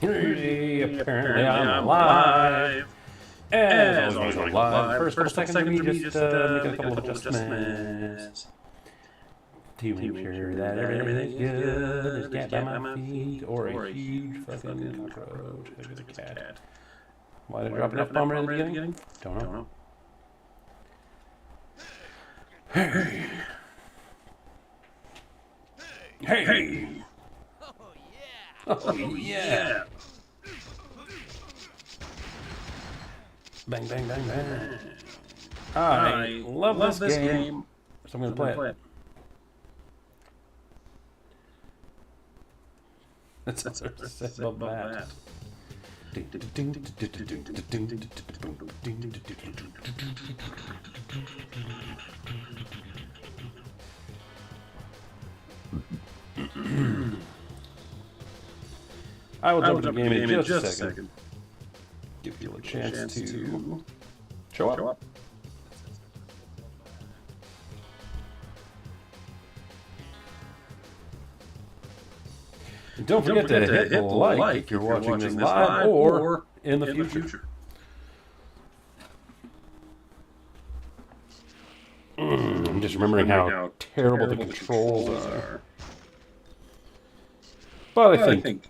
Apparently I'm alive. As always, running live. First couple seconds of me just making a couple of adjustments to make sure that everything's good. There's a cat by my feet, or a huge fucking cockroach. I think it's a cat. Why did I drop an F-bomb right at the beginning? Don't know. Hey! Hey! Oh yeah! Bang, bang, bang, bang. I love this game. So I'm going to play it. That's all I said about that. I will jump into the game in just a second. Give you a chance to show up. And don't forget to hit the like if you're watching this live or in the future. I'm just remembering how terrible the controls are. But I think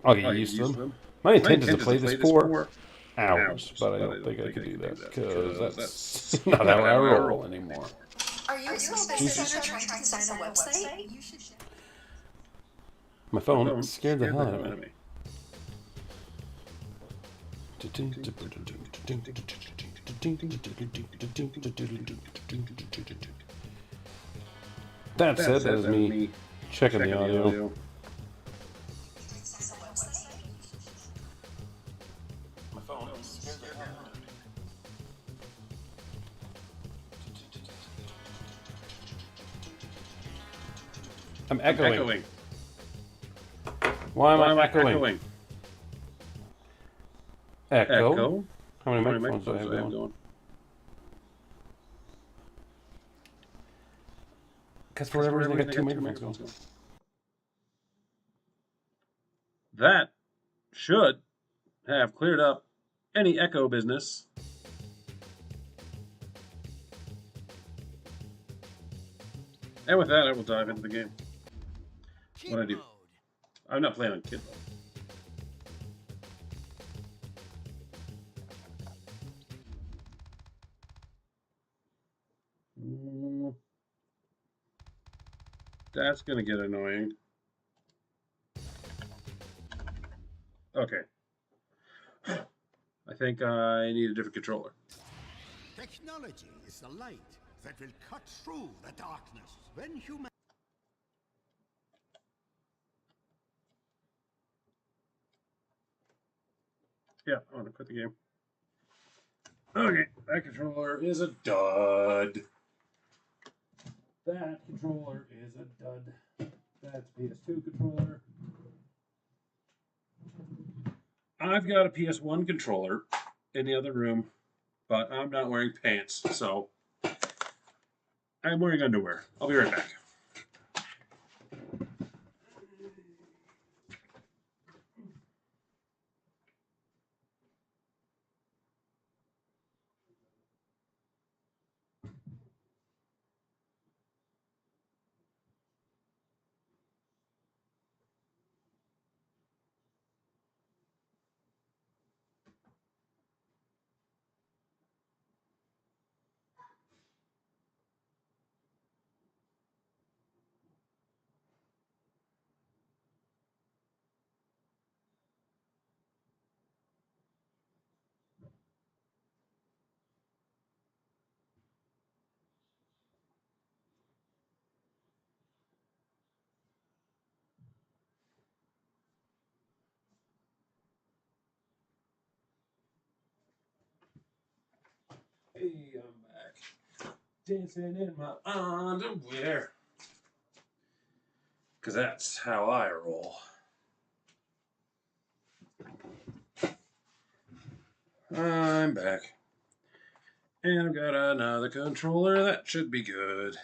I'll get used to them. My intent is to play this for hours, but I don't think I can do that because that's not how I roll anymore. Are you a small business owner trying to design a website? My phone scared the hell out of me. That said, that is me checking the audio. My phone scared the hell out of me. I'm echoing. Why am I echoing? Echo? How many microphones do I have going? Because for whatever reason, I got two microphones going. That should have cleared up any echo business. And with that, I will dive into the game. What I do. I'm not playing on kid mode. That's gonna get annoying. Okay. I think I need a different controller. Technology is the light that will cut through the darkness when human. Yeah, I want to quit the game. Okay, that controller is a dud. That controller is a dud. That's PS2 controller. I've got a PS1 controller in the other room, but I'm not wearing pants, so I'm wearing underwear. I'll be right back. Hey, I'm back. Dancing in my underwear. Because that's how I roll. I'm back. And I've got another controller. That should be good.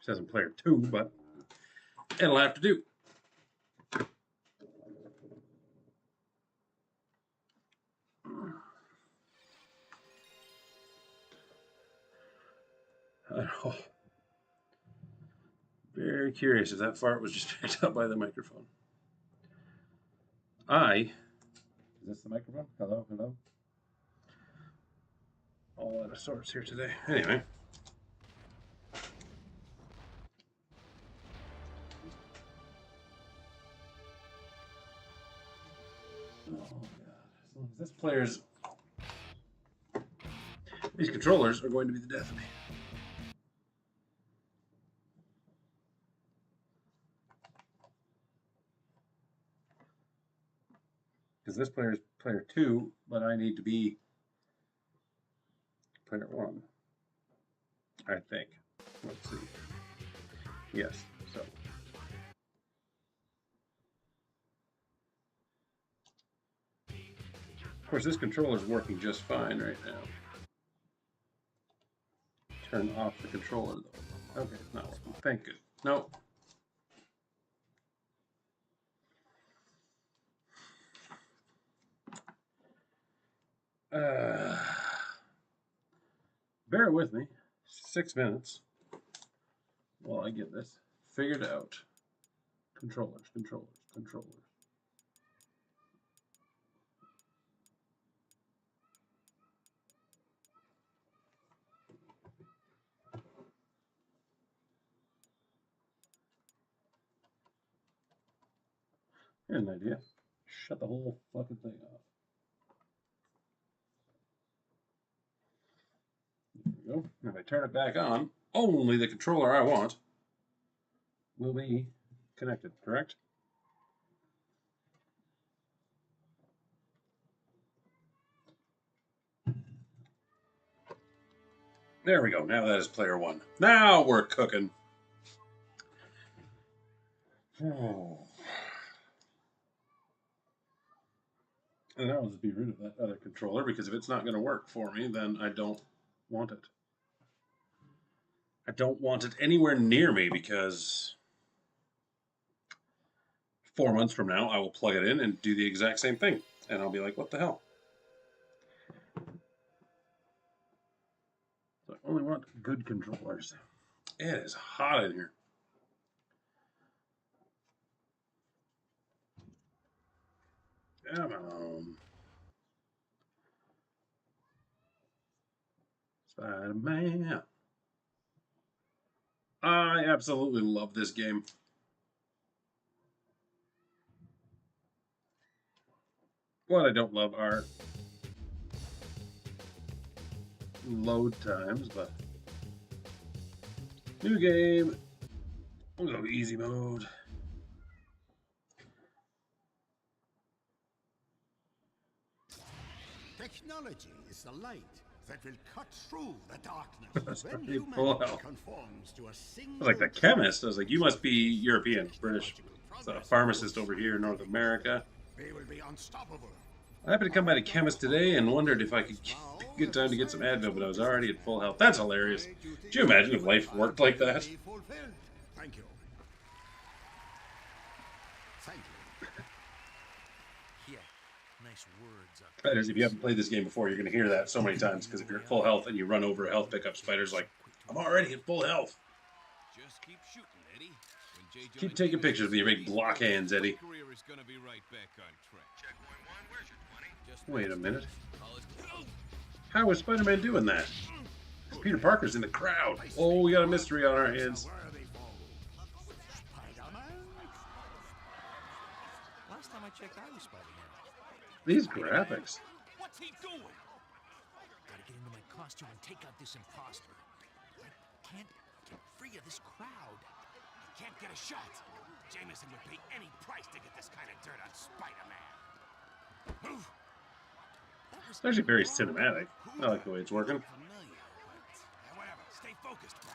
Says in player 2, but it'll have to do. Oh. Very curious if that fart was just picked up by the microphone. Is this the microphone? Hello, hello. All out of sorts here today. Anyway. Oh god. As long as these controllers are going to be the death of me. Because this player is player 2, but I need to be player 1. I think. Let's see. Yes, so. Of course, this controller is working just fine right now. Turn off the controller, though. Okay, it's not working. Thank you. No. Bear with me. 6 minutes while I get this figured out. Controllers. Here's an idea. Shut the whole fucking thing off. There we go. If I turn it back on, only the controller I want will be connected, correct? There we go. Now that is player 1. Now we're cooking. Oh. And I'll just be rid of that other controller because if it's not going to work for me, then I don't want it. I don't want it anywhere near me because 4 months from now, I will plug it in and do the exact same thing. And I'll be like, what the hell? So I only want good controllers. It is hot in here. Come on. Spider-Man. I absolutely love this game. What I don't love are load times, but new game. We'll go easy mode. Technology is the light that will cut through the darkness. When Well, conforms to a I single was like the chemist. I was like, you must be European, British. So a pharmacist over here in North America. they will be unstoppable. I happened to come by the chemist today and wondered if I could get time to get some Advil, but I was already at full health. That's hilarious. Could you imagine if life worked like that? Thank you. Thank you. Yeah, nice words. That is, if you haven't played this game before, you're going to hear that so many times, because if you're at full health and you run over a health pickup, Spider's like, I'm already at full health. Just keep shooting, Eddie. When Jay Keep taking pictures with your big block hands, Eddie. career is gonna be right back on track. Checkpoint 1, where's your 20? Just Wait a minute. college. How is Spider-Man doing that? Peter Parker's in the crowd. Oh, we got a mystery on our hands. Last time I checked, I was Spider-Man. These graphics. What's he doing? Gotta get into my costume and take out this imposter. I can't get free of this crowd. I can't get a shot. Jameson would pay any price to get this kind of dirt on Spider-Man. Move. It's actually very cinematic. I like the way it's working. Familiar, but whatever. Stay focused, bro.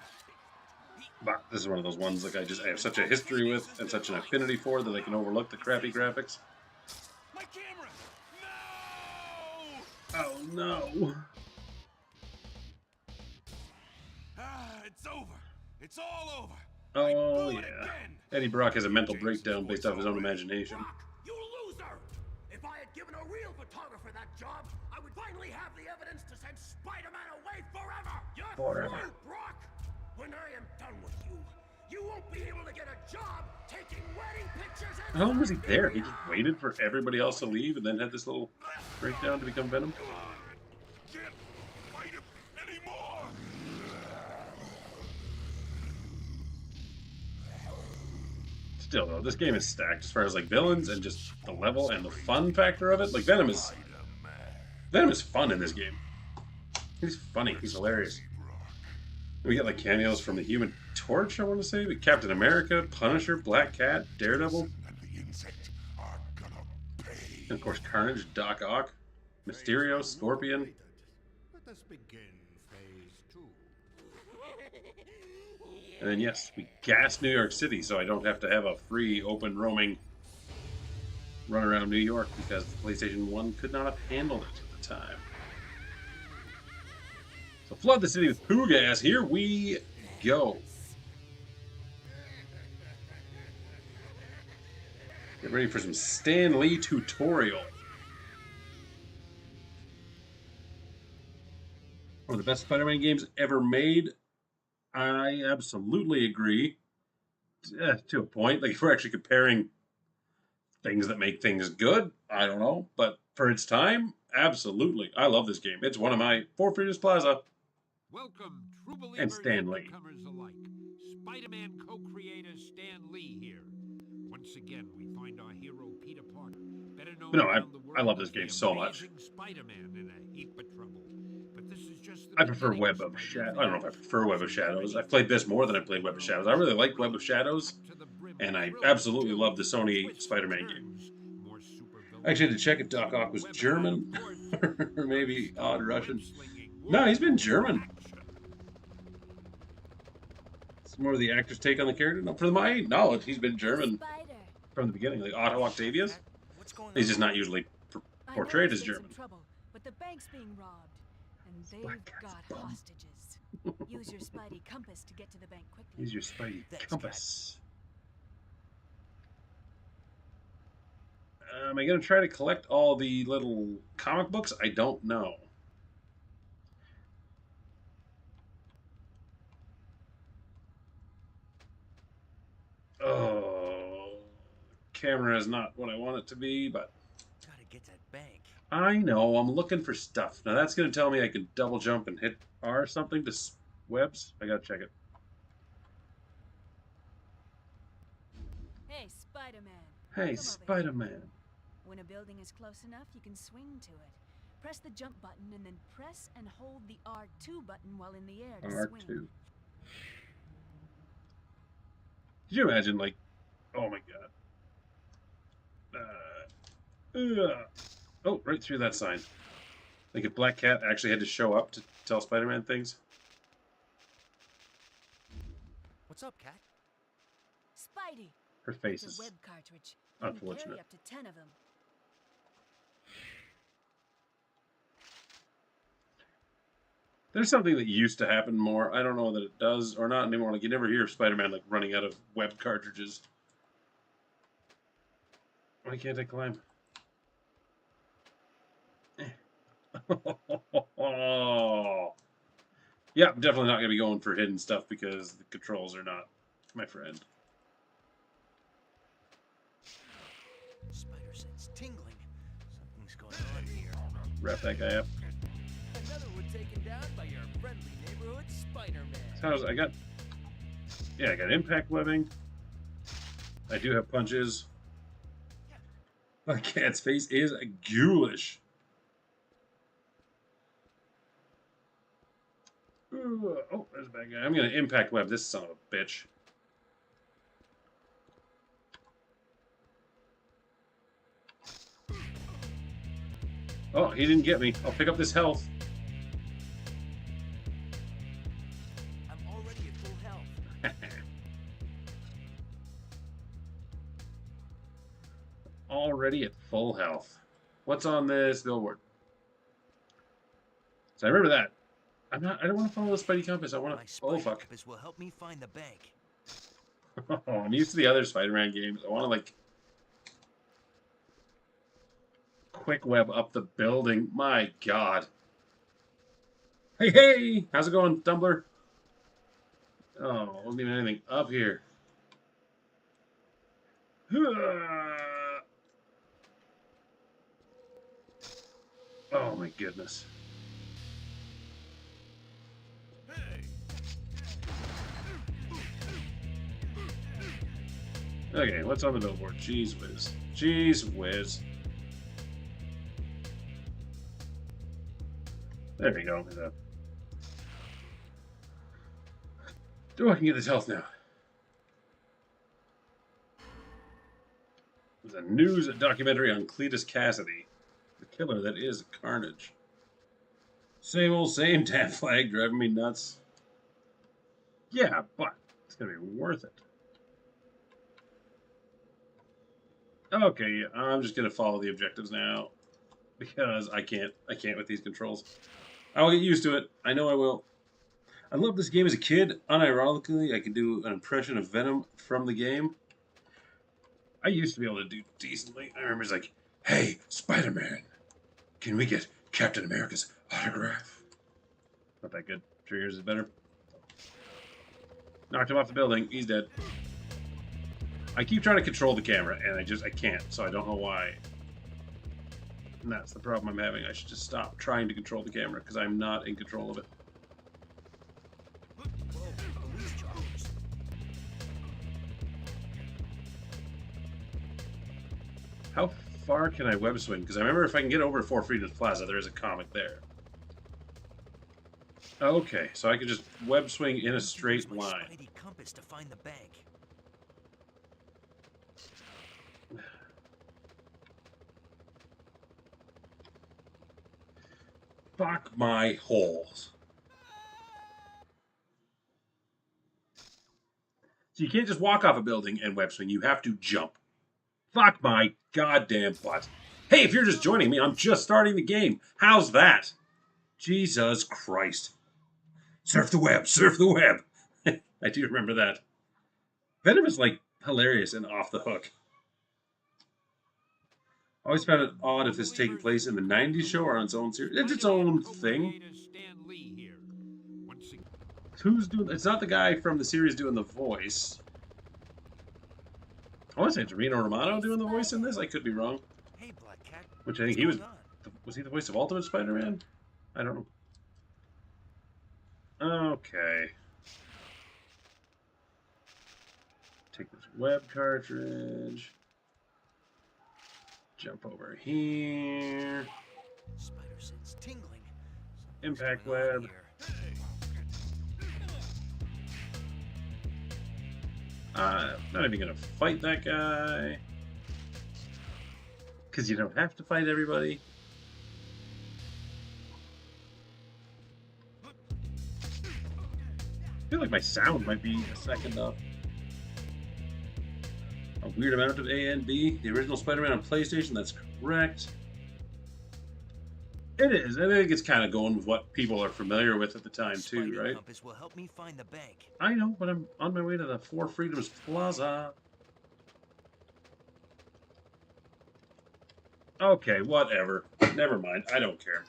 But this is one of those ones like I have such a history with and such an affinity for that I can overlook the crappy graphics. My camera! No! Oh no. Ah, it's over. It's all over. Oh, yeah. Eddie Brock has a mental breakdown based off his own imagination. Brock, you loser! If I had given a real photographer that job, I would finally have the evidence to send Spider-Man away forever! You're through, Brock! When I am done with you, you won't be able to get a job taking wedding pictures and How long was he there? He just waited for everybody else to leave and then had this little breakdown to become Venom? Can't fight him anymore. Still, though, this game is stacked as far as like villains and just the level and the fun factor of it. Like Venom is fun in this game. He's funny. He's hilarious. We get like cameos from the Human Torch, I want to say, but Captain America, Punisher, Black Cat, Daredevil, and of course Carnage, Doc Ock, Mysterio, Scorpion. Let us begin phase 2. And then yes, we gas New York City, so I don't have to have a free, open, roaming run around New York because the PlayStation 1 could not have handled it at the time. So flood the city with poo gas. Here we go. Get ready for some Stan Lee tutorial. One of the best Spider-Man games ever made. I absolutely agree. To a point. Like if we're actually comparing things that make things good, I don't know. But for its time, absolutely. I love this game. It's one of my Four Freedoms Plaza. Welcome, true believers And Stan Lee. newcomers alike. Spider-Man co-creator Stan Lee here. Once again, we find our hero Peter Parker, better known No, around the world I love as this game the so much. amazing Spider-Man in a heap of trouble. But this is just the I prefer beginning Web of Shadows. I don't know if I prefer Web of Shadows. I've played this more than I played Web of Shadows. I really like Web of Shadows, and I absolutely love the Sony Spider-Man game. I actually had to check if Doc Ock was German, or maybe odd Russian. No, he's been German. It's more of the actor's take on the character. No, for my knowledge, he's been German from the beginning, like Otto Octavius. He's just not usually portrayed as German. But the bank's being robbed, and they've got hostages. Use your Spidey compass to get to the bank quickly. Use your Spidey compass. Am I going to try to collect all the little comic books? I don't know. Oh, camera is not what I want it to be, but Gotta get that bank. I know, I'm looking for stuff. Now that's going to tell me I can double jump and hit R or something to webs. I got to check it. Hey, Spider-Man. Hey, Spider-Man. When a building is close enough, you can swing to it. Press the jump button and then press and hold the R2 button while in the air to R2. swing. Could you imagine, like, oh my god. Oh, right through that sign. Like if Black Cat actually had to show up to tell Spider-Man things. What's up, Cat? Spidey. Her face It's is a web cartridge. You can unfortunate. carry up to 10 of them. There's something that used to happen more. I don't know that it does or not anymore. Like you never hear of Spider-Man like running out of web cartridges. Why can't I climb? Oh. Yeah, I'm definitely not going to be going for hidden stuff because the controls are not my friend. Spider sense tingling. Something's going on here. Wrap that guy up. Another one taken down by your friendly neighborhood Spider-Man. How's I got? Yeah, I got impact webbing. I do have punches. My cat's face is ghoulish. Ooh, oh, there's a bad guy. I'm gonna impact web this son of a bitch. Oh, he didn't get me. I'll pick up this health. I'm already at full health. Already at full health. What's on this billboard? So I remember that. I'm not. I don't want to follow the Spidey compass. I want My to. Oh Spidey fuck! compass will help me find the bank. Oh, I'm used to the other Spider-Man games. I want to like quick web up the building. My God. Hey, hey! How's it going, Dumbler? Oh, wasn't even anything up here. Oh my goodness. Okay, what's on the billboard? Jeez whiz. Jeez whiz. There we go. Oh, I can get his health now. There's a news documentary on Cletus Cassidy, the killer that is Carnage. Same old same damn flag driving me nuts. Yeah, but it's gonna be worth it. Okay, yeah, I'm just gonna follow the objectives now because I can't with these controls. I'll get used to it. I know I will. I loved this game as a kid. Unironically, I could do an impression of Venom from the game. I used to be able to do decently. I remember it's like, "Hey, Spider-Man, can we get Captain America's autograph?" Not that good. 3 years is better. Knocked him off the building. He's dead. I keep trying to control the camera, and I can't, so I don't know why. And that's the problem I'm having. I should just stop trying to control the camera, because I'm not in control of it. How far can I web swing? Because I remember if I can get over to Four Freedoms Plaza, there is a comic there. Okay, so I can just web swing in a straight line. Spidey compass to find the bank. Fuck my holes. So you can't just walk off a building and web swing. You have to jump. Fuck my goddamn butt. Hey, if you're just joining me, I'm just starting the game. How's that? Jesus Christ. Surf the web, surf the web. I do remember that. Venom is like hilarious and off the hook. I always found it odd if this is taking place in the 90s show or on its own series. It's its own thing. Who's doing? It's not the guy from the series doing the voice. I want to say it's Rino Romano doing the voice in this. I could be wrong. Hey, Black Cat. Which I think he was. Was he the voice of Ultimate Spider-Man? I don't know. Okay. Take this web cartridge. Jump over here. Spider sense tingling. Impact web. Not even gonna fight that guy. Because you don't have to fight everybody. I feel like my sound might be a second up. A weird amount of A and B. The original Spider-Man on PlayStation, that's correct. It is. I think it's kind of going with what people are familiar with at the time, too, right? Compass will help me find the bank. I know, but I'm on my way to the Four Freedoms Plaza. Okay, whatever. Never mind. I don't care.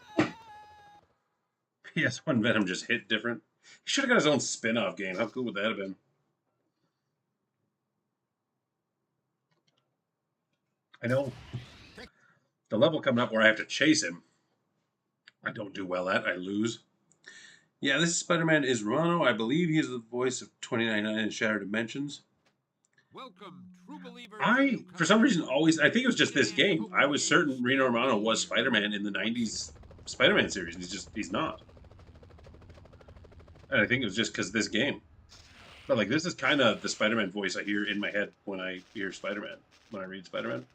PS1 Venom just hit different. He should have got his own spin-off game. How cool would that have been? I know. The level coming up where I have to chase him, I don't do well at. I lose. Yeah, this Spider-Man is Romano. I believe he is the voice of 2099 in Shattered Dimensions. Welcome, true believers. I, for some reason, always... I think it was just this game. I was certain Rino Romano was Spider-Man in the 90s Spider-Man series. He's not. And I think it was just because of this game. But, like, this is kind of the Spider-Man voice I hear in my head when I hear Spider-Man. When I read Spider-Man.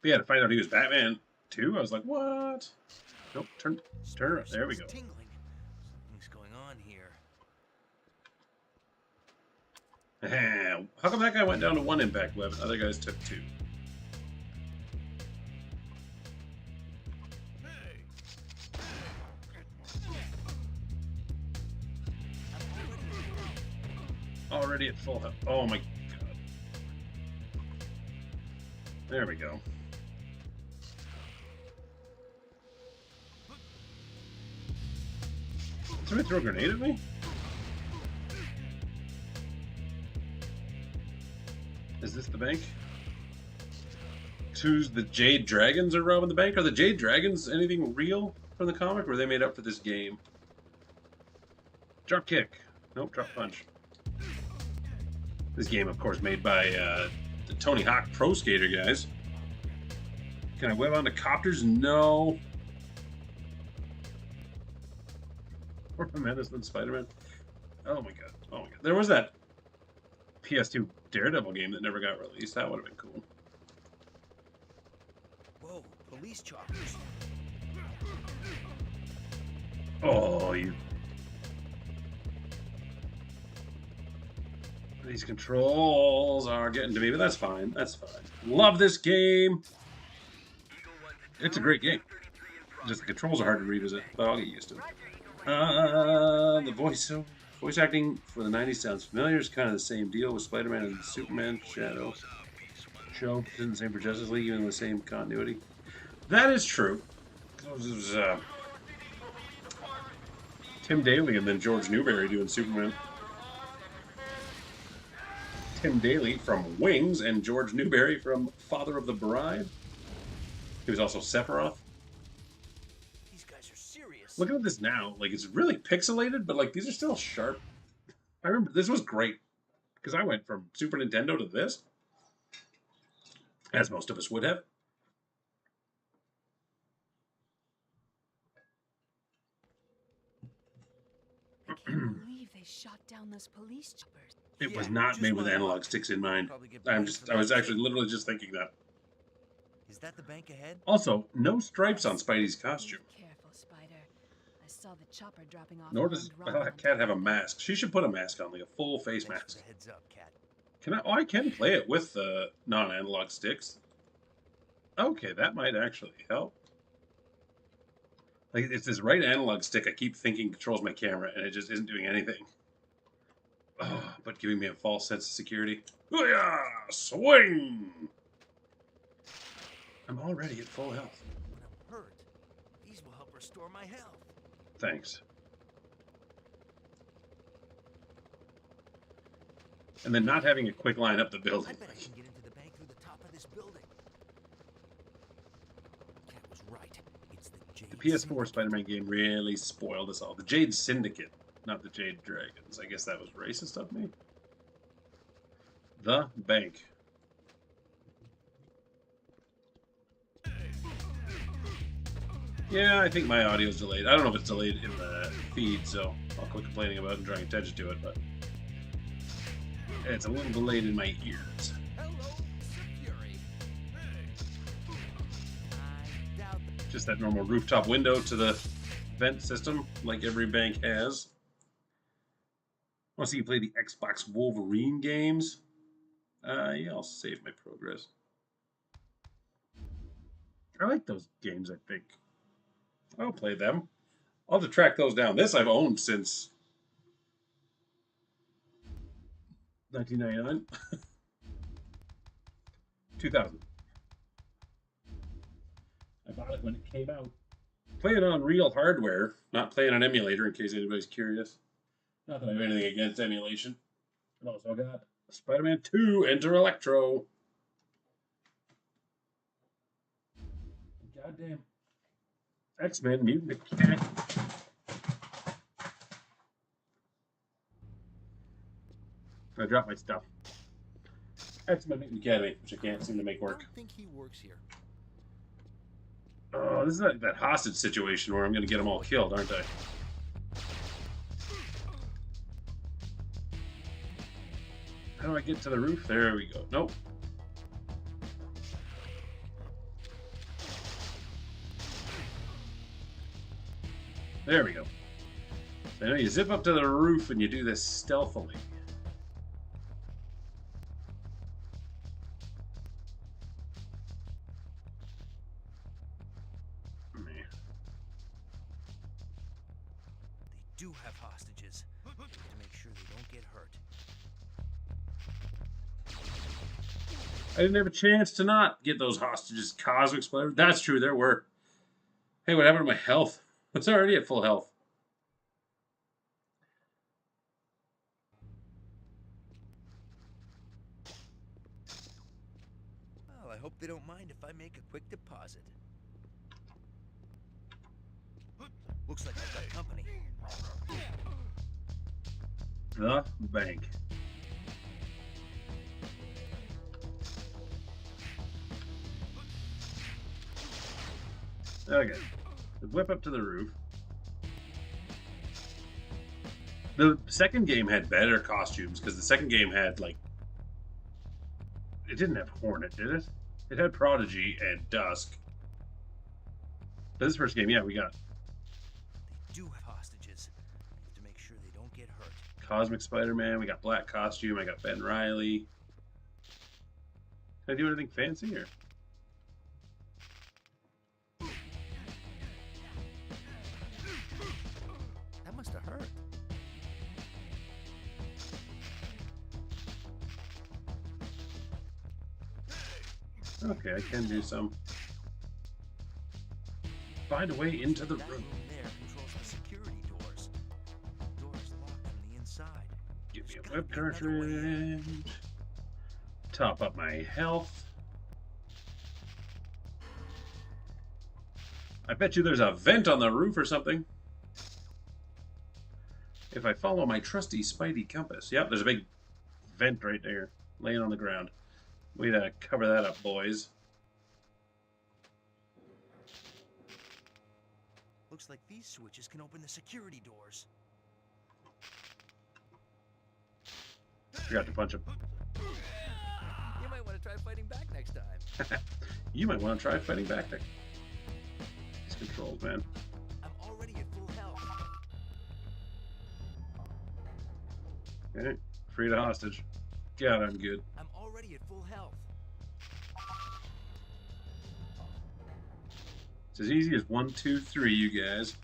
But yeah, to find out he was Batman, too, I was like, what? Nope, turn around. There we go. Tingling. Something's going on here. How come that guy went down to 1 impact web and other guys took 2? Already at full health. Oh my god. There we go. Did somebody throw a grenade at me? Is this the bank? Who's the Jade Dragons are robbing the bank? Are the Jade Dragons anything real from the comic, or were they made up for this game? Drop kick. Nope, drop punch. This game, of course, made by the Tony Hawk Pro Skater guys. Can I web onto copters? No. More menace than Spider-Man. Oh my god. Oh my god. There was that PS2 Daredevil game that never got released. That would have been cool. Whoa, police choppers. Oh, you. These controls are getting to me, but that's fine. That's fine. Love this game. It's a great game. Just the controls are hard to revisit, but I'll get used to it. The voice acting for the 90s sounds familiar. It's kind of the same deal with Spider-Man and Superman Shadow show. Isn't the same for Justice League, even the same continuity. That is true. It was Tim Daly and then George Newberry doing Superman. Tim Daly from Wings and George Newberry from Father of the Bride. He was also Sephiroth. These guys are serious. Looking at this now, like, it's really pixelated, but like these are still sharp. I remember this was great because I went from Super Nintendo to this, as most of us would have. I can't believe they shot down those police choppers. It was not made with analog sticks in mind. I was actually literally just thinking that. Is that the bank ahead? Also, no stripes on Spidey's costume. Careful, Spider. I saw the chopper dropping off. Nor does Cat have a mask. She should put a mask on, like a full face Thanks for mask. the heads up, Cat. Can I? Oh, I can play it with non-analog sticks. Okay, that might actually help. Like, it's this right analog stick I keep thinking controls my camera, and it just isn't doing anything. Oh, but giving me a false sense of security. Booyah! Swing! I'm already at full health. When I'm hurt, these will help restore my health. Thanks. And then not having a quick line up the I building. bet I can get into the bank through the top of this building. Cat was right. It's the Jade The PS4 Syndicate. Spider-Man game really spoiled us all. The Jade Syndicate, not the Jade Dragons. I guess that was racist of me. The bank. Yeah, I think my audio is delayed. I don't know if it's delayed in the feed, so I'll quit complaining about it and drawing attention to it, but it's a little delayed in my ears. Hello, Sir Fury. I doubt that. Just that normal rooftop window to the vent system, like every bank has. Want to see you play the Xbox Wolverine games? Yeah, I'll save my progress. I like those games, I think. I'll play them. I'll have to track those down. This I've owned since 1999. 2000. I bought it when it came out. Playing on real hardware, not playing on emulator in case anybody's curious. Not that I have anything against emulation. I've also got Spider-Man 2 Enter Electro. Goddamn. X-Men Mutant Mechanic. I dropped my stuff. X-Men Mutant Academy, which I can't seem to make I work. don't think he works here. Oh, this is like that hostage situation where I'm going to get them all killed, aren't I? How do I get to the roof? There we go. Nope. There we go. So now you zip up to the roof and you do this stealthily. They do have hostages. To make sure they don't get hurt. I didn't have a chance to not get those hostages. Cosmic Spider. That's true, there were. Hey, what happened to my health? It's already at full health. Well, I hope they don't mind if I make a quick deposit. Looks like I've got company. The bank. Okay. Whip up to the roof. The second game had better costumes because the second game had, like, it didn't have Hornet, did it? It had Prodigy and Dusk. But this first game, yeah, we got They do have hostages. I have to make sure they don't get hurt. Cosmic Spider-Man, we got Black Costume, I got Ben Reilly. Can I do anything fancy or? That must have hurt. Okay, I can do some. Find a way into the That room. there controls the security doors. Doors locked from the inside. Give me a There's whip gotta be another way in. cartridge. Top up my health. I bet you there's a vent on the roof or something. If I follow my trusty Spidey compass. Yep, there's a big vent right there, laying on the ground. Way to cover that up, boys. Looks like these switches can open the security doors. Forgot to punch him. You might want to try fighting back next time. You might want to try fighting back there. These controls, man. I'm already at full health. Okay, free the hostage. God, I'm good. I'm already at full health. It's as easy as 1, 2, 3, you guys.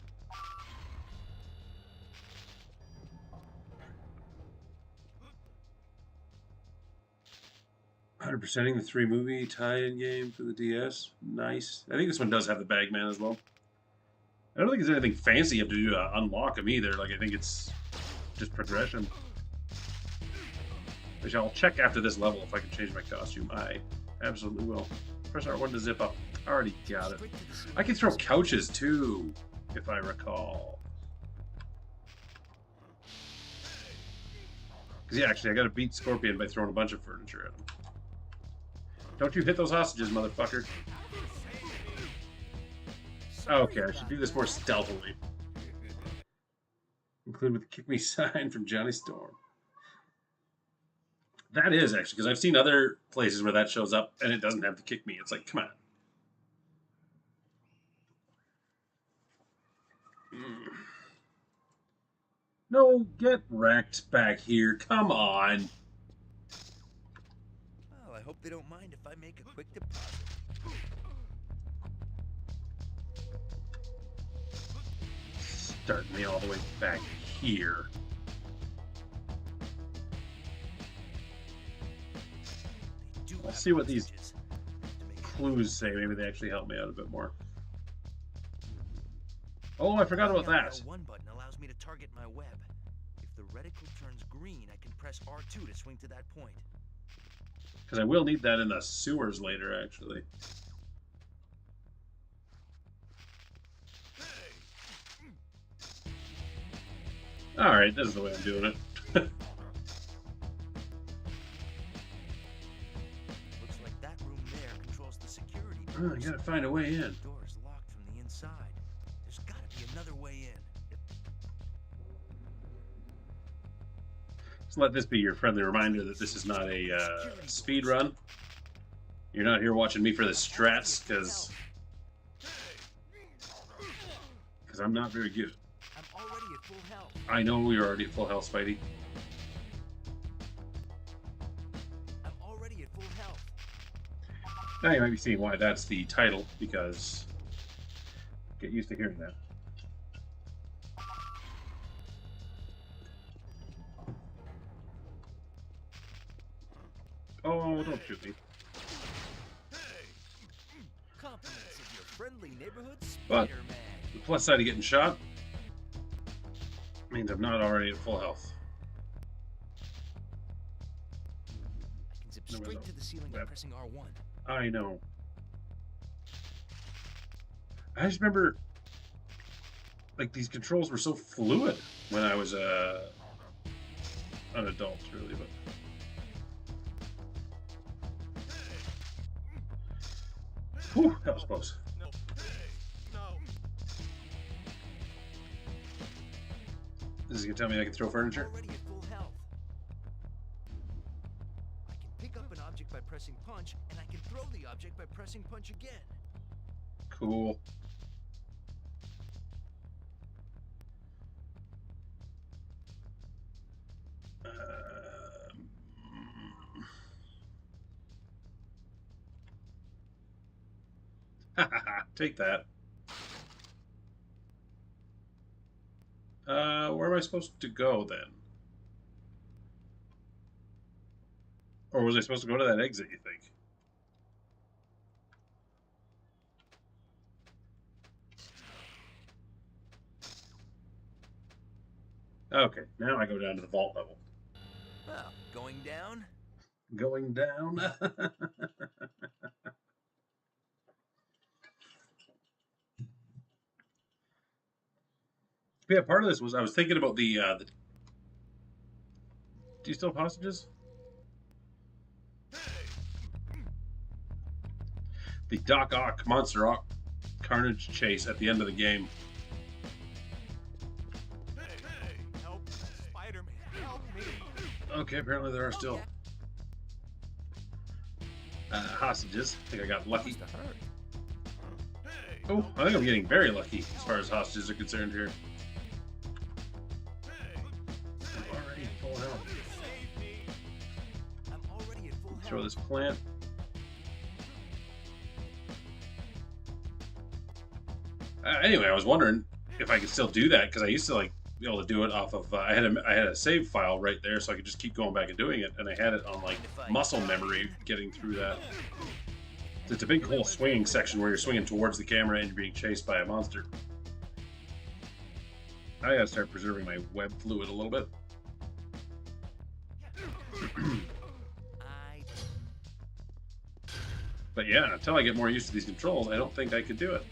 %ing the 3-movie tie-in game for the DS. Nice. I think this one does have the Bagman as well. I don't think there's anything fancy you have to do to unlock them either. Like, I think it's just progression. Which I'll check after this level if I can change my costume. I absolutely will. Press R1 to zip up. Already got it. I can throw couches too, if I recall. Because yeah, actually, I got to beat Scorpion by throwing a bunch of furniture at him. Don't you hit those hostages, motherfucker. Okay, I should do this more stealthily. Include with the kick me sign from Johnny Storm. That is actually, because I've seen other places where that shows up and it doesn't have to kick me. It's like, come on. No, get wrecked back here. Come on. Well, I hope they don't mind if I make a quick deposit. Starting me all the way back here. They do I'll have see what these hostages. To make sure clues say. Maybe they actually help me out a bit more. Oh, I forgot about Pressing that. L1 button allows me to target my web. If the reticle turns green, I can press R2 to swing to that point. Because I will need that in the sewers later, actually. Alright, this is the way I'm doing it. Looks like that room there controls the security Oh, doors. I gotta find a way in. The door is locked from the inside. There's gotta be another way in. Just let this be your friendly reminder that this is not a speed run. You're not here watching me for the strats, because I'm not very good. I'm already at full health. I know you're already at full health, Spidey. I'm already at full health. Now you might be seeing why that's the title, because get used to hearing that. Oh, don't shoot me. friendly neighborhood But Spider-Man. the plus side of getting shot means I'm not already at full health. I can zip There was straight a to the ceiling by web. pressing R1. I know. I just remember, like, these controls were so fluid when I was an adult, really. But whew, that was close. This is gonna tell me I can throw furniture. Already at full health. I can pick up an object by pressing punch, and I can throw the object by pressing punch again. Cool. Take that. Where am I supposed to go then? Or was I supposed to go to that exit, you think? Okay, now I go down to the vault level. Well, going down? Going down. Yeah, part of this was I was thinking about the do you still have hostages? The Doc Ock Monster Ock Carnage chase at the end of the game. Help, Spider-Man, help me. Okay, apparently there are still hostages. I think I got lucky. Must have hurt. Oh, I think I'm getting very lucky as far as hostages are concerned here. I'm already at full health. Save me. I'm already at full health. Throw this plant. Anyway, I was wondering if I could still do that because I used to like be able to do it off of. I had a save file right there, so I could just keep going back and doing it, and I had it on like muscle memory, getting through that. It's a big whole swinging section where you're swinging towards the camera and you're being chased by a monster. I gotta start preserving my web fluid a little bit. But yeah, until I get more used to these controls, I don't think I could do it.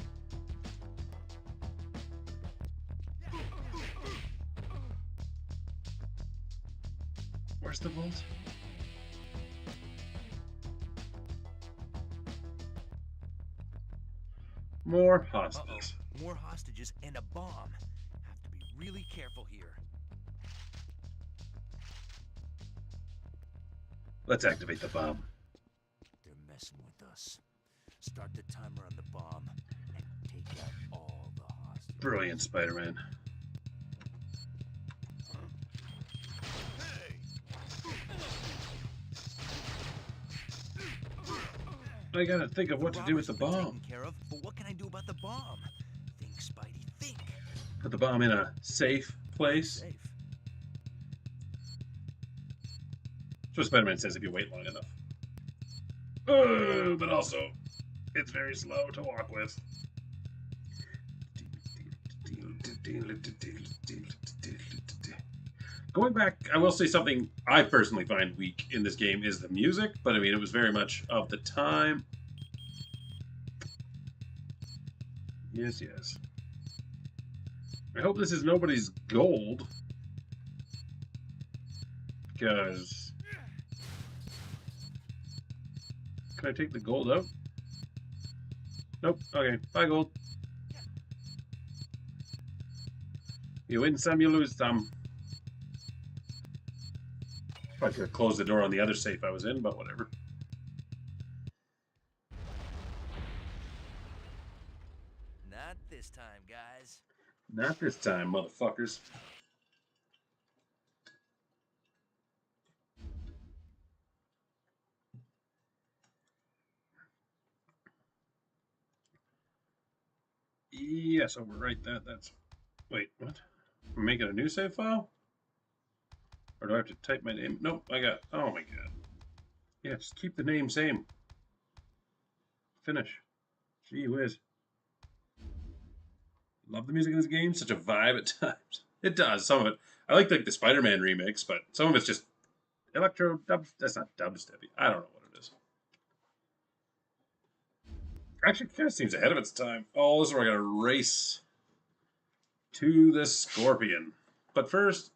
Where's the vault? More hostages. More hostages and a bomb. Have to be really careful here. Let's activate the bomb. They're messing with us. Start the timer on the bomb and take out all the hostages. Brilliant, Spider-Man. I gotta think of what to do with the bomb. Taken care of, but what can I do about the bomb? Think, Spidey, think. Put the bomb in a safe place. Safe. That's what Spider-Man says if you wait long enough. But also, it's very slow to walk with. Going back, I will say something I personally find weak in this game is the music, but I mean, it was very much of the time. Yes, yes. I hope this is nobody's gold. Because... Can I take the gold out? Nope. Okay. Bye, gold. You win some, you lose some. I could have closed the door on the other safe I was in, but whatever. Not this time, guys. Not this time, motherfuckers. Yes, overwrite that. That's... Wait, what? I'm making a new save file? Or do I have to type my name? Nope, I got... Oh my god. Yeah, just keep the name same. Finish. Gee whiz. Love the music in this game. Such a vibe at times. It does, some of it. I like the Spider-Man remix, but some of it's just electro dub. That's not dubsteppy. I don't know what it is. Actually, it kind of seems ahead of its time. Oh, this is where I gotta race to the Scorpion. But first,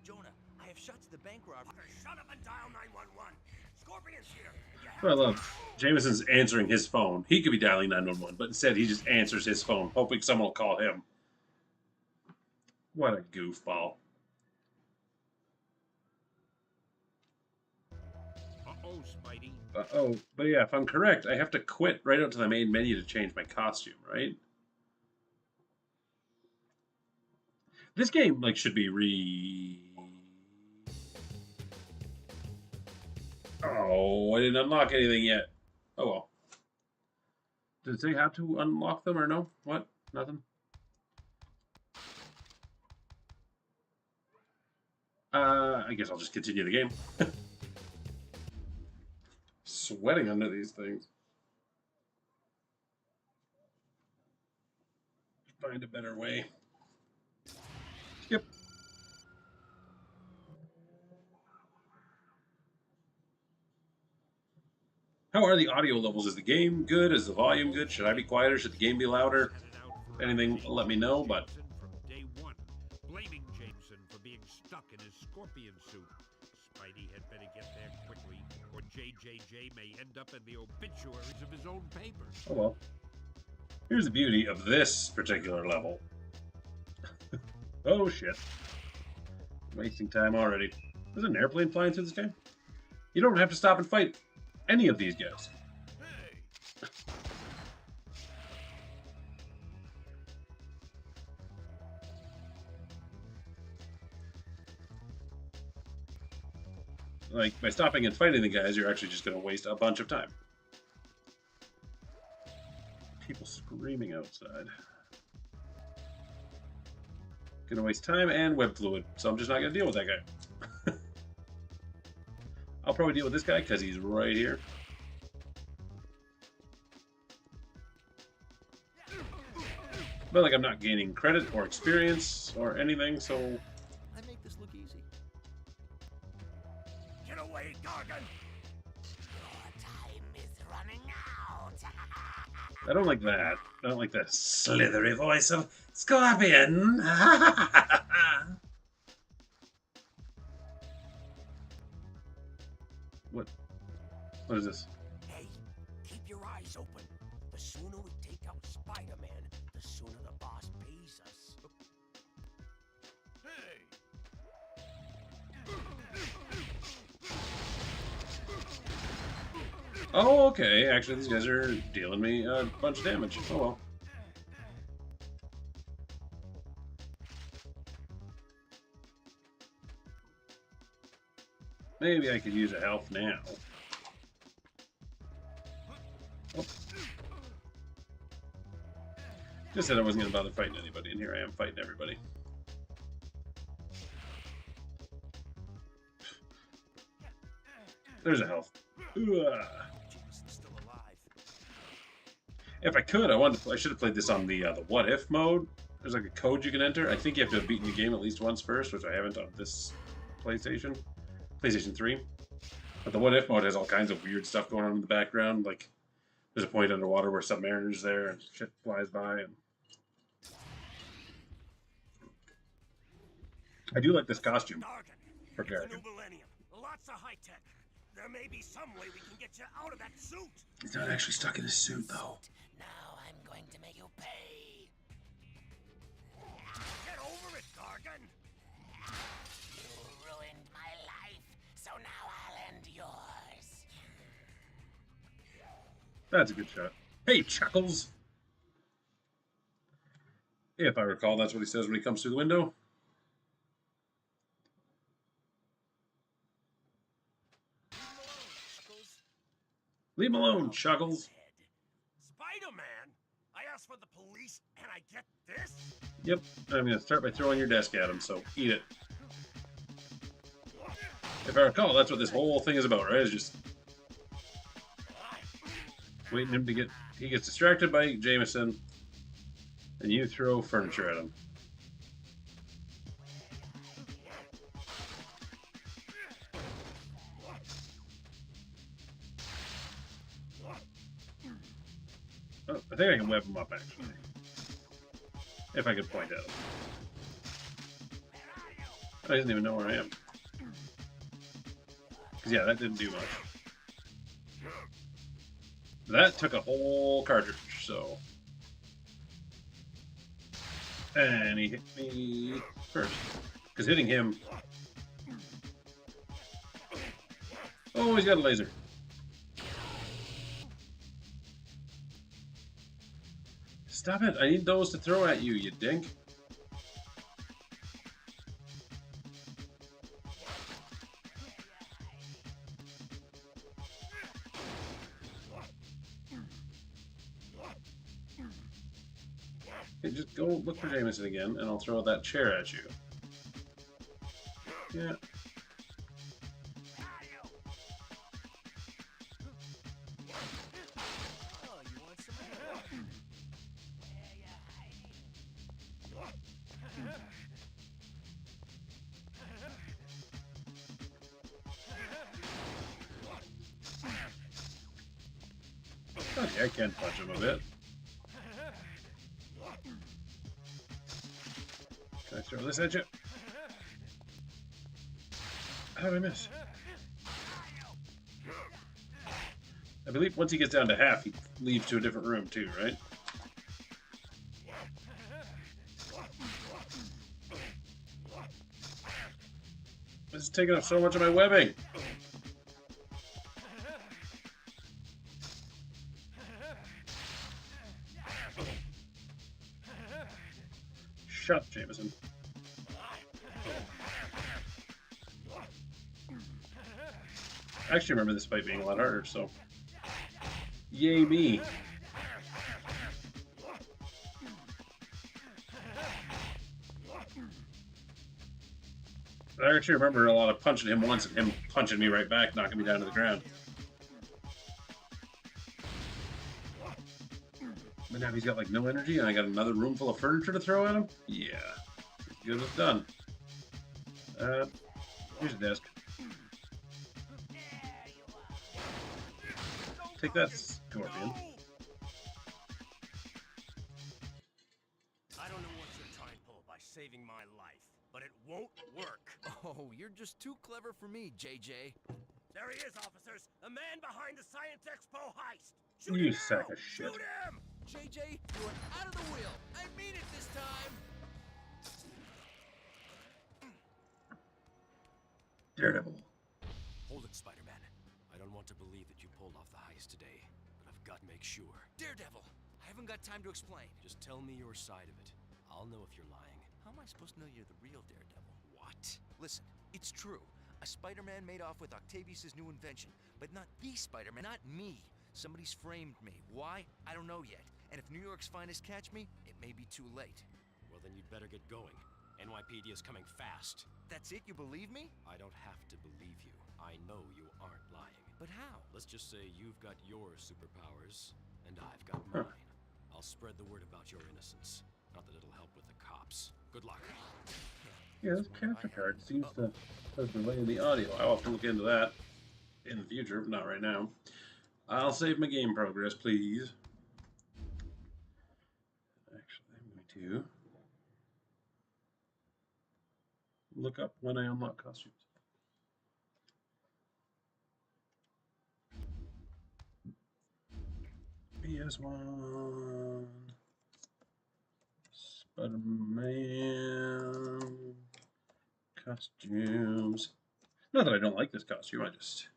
Jonah, I have shot to the bank robber. Shut up and dial 911. Scorpion's here. You have what I love, Jameson's answering his phone. He could be dialing 911, but instead he just answers his phone, hoping someone will call him. What a goofball. Uh-oh, Spidey. Uh-oh. But yeah, if I'm correct, I have to quit right out to the main menu to change my costume, right? This game, like, should be Oh, I didn't unlock anything yet. Oh, well. Did it say how to unlock them or no? What? Nothing? I guess I'll just continue the game. Sweating under these things. Find a better way. Skip. How are the audio levels? Is the game good? Is the volume good? Should I be quieter? Should the game be louder? If anything, let me know, but... From day one, blaming Jameson for being stuck in his scorpion suit. Spidey had better get there quickly, or JJJ may end up in the obituaries of his own paper. Oh well. Here's the beauty of this particular level. Oh shit. Wasting time already. There's an airplane flying through this game? You don't have to stop and fight any of these guys. Like, by stopping and fighting the guys, you're actually just going to waste a bunch of time. People screaming outside. Going to waste time and web fluid, so I'm just not going to deal with that guy. I'll probably deal with this guy because he's right here. But like I'm not gaining credit or experience or anything, so... I make this look easy. Get away, Gargan! Your time is running out. I don't like that. I don't like the slithery voice of Scorpion. What is this? Hey, keep your eyes open. The sooner we take out Spider-Man, the sooner the boss pays us. Oh, okay. Actually, these guys are dealing me a bunch of damage. Oh well. Maybe I could use a health now. Oh. Just said I wasn't going to bother fighting anybody, and here I am fighting everybody. There's a health. Ugh. If I could, I should have played this on the what if mode. There's like a code you can enter. I think you have to have beaten the game at least once first, which I haven't on this PlayStation 3. But the what if mode has all kinds of weird stuff going on in the background. Like there's a point underwater where submariner's there and shit flies by. And I do like this costume for character. Lots of high tech. There may be some way we can get you out of that suit. He's not actually stuck in his suit though. Now I'm going to make you pay. Get over it, Gargan. You ruined my life, so now I'll end yours. That's a good shot. Hey, Chuckles! If I recall, that's what he says when he comes through the window. Leave him alone, Chuckles. Spider-Man? I asked for the police and I get this? Yep, I'm going to start by throwing your desk at him, so eat it. If I recall, that's what this whole thing is about, right? It's just Waiting him to get... He gets distracted by Jameson, and you throw furniture at him. Oh, I think I can web him up, actually. If I could point at him. I doesn't even know where I am. Because, yeah, that didn't do much. That took a whole cartridge, so... And he hit me first. Because hitting him... Oh, he's got a laser. Stop it! I need those to throw at you, you dink. Okay, just go look for Jameson again, and I'll throw that chair at you. Yeah. Okay, I can punch him a bit. Can I throw this at you? How did I miss? I believe once he gets down to half, he leaves to a different room too, right? This is taking up so much of my webbing. Shut up, Jameson. I actually remember this fight being a lot harder, so... Yay me! I actually remember a lot of punching him once and him punching me right back, knocking me down to the ground. But now he's got like no energy and I got another room full of furniture to throw at him? Yeah. As good as done. Here's a desk. Take that, Scorpion. I don't know what you're trying to pull by saving my life, but it won't work. Oh, you're just too clever for me, JJ. There he is, officers! The man behind the Science Expo heist! Shoot You him sack now! of shit. Shoot him! JJ, you're out of the wheel. I mean it this time. Daredevil. Hold it, Spider-Man. I don't want to believe that you pulled off the heist today, but I've got to make sure. Daredevil, I haven't got time to explain. Just tell me your side of it. I'll know if you're lying. How am I supposed to know you're the real Daredevil? What? Listen, it's true. A Spider-Man made off with Octavius' new invention, but not the Spider-Man, not me. Somebody's framed me. Why? I don't know yet. And if New York's finest catch me, it may be too late. Well, then you'd better get going. NYPD is coming fast. That's it? You believe me? I don't have to believe you. I know you aren't lying. But how? Let's just say you've got your superpowers, and I've got mine. I'll spread the word about your innocence. Not that it'll help with the cops. Good luck. Yeah, this capture card seems to have delayed the audio. I'll have to look into that in the future, but not right now. I'll save my game progress, please. Actually, I'm going to look up when I unlock costumes. PS1 Spider-Man costumes. Not that I don't like this costume, I just...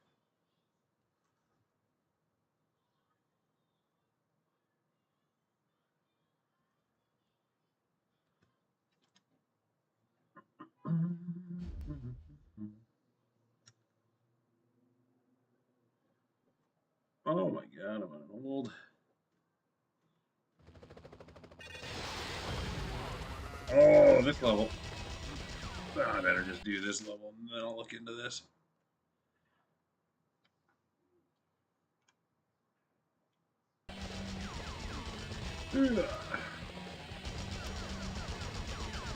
Oh my god, I'm on hold. Oh, this level. I better just do this level and then I'll look into this.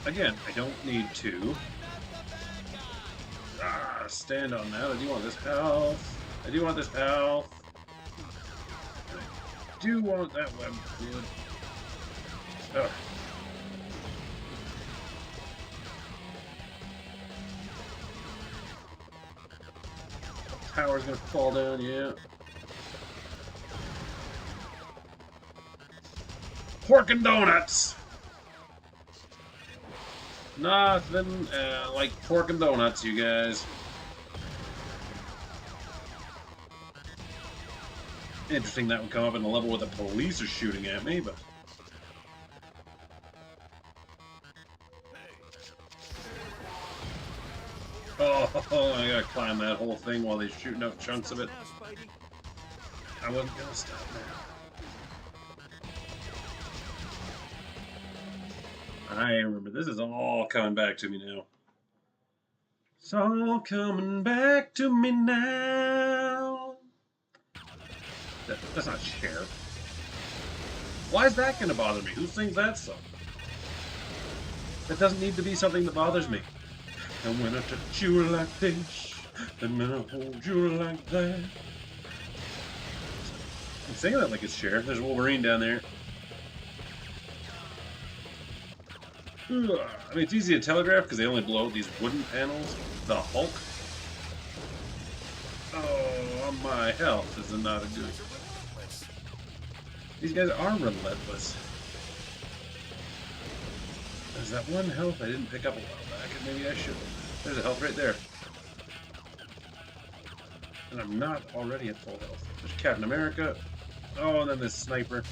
Again, I don't need to stand on that. I do want this health. I do want this health. I do want that web fluid. Ugh. Tower's gonna fall down, yeah. Pork and donuts! Nothing like pork and donuts, you guys. Interesting that would come up in the level where the police are shooting at me, but... Oh, I gotta climb that whole thing while they're shooting up chunks of it. I wasn't gonna stop now. I remember, this is all coming back to me now. It's all coming back to me now. That's not Cher. Why is that gonna bother me? Who sings that song? That doesn't need to be something that bothers me. And when I touch you like this, and when I hold you like that. I'm singing that like it's Cher. There's Wolverine down there. I mean, it's easy to telegraph because they only blow out these wooden panels. The Hulk. Oh, my health is not a good. These guys are relentless. There's that one health I didn't pick up a while back, and maybe I should. There's a health right there. And I'm not already at full health. There's Captain America. Oh, and then this sniper.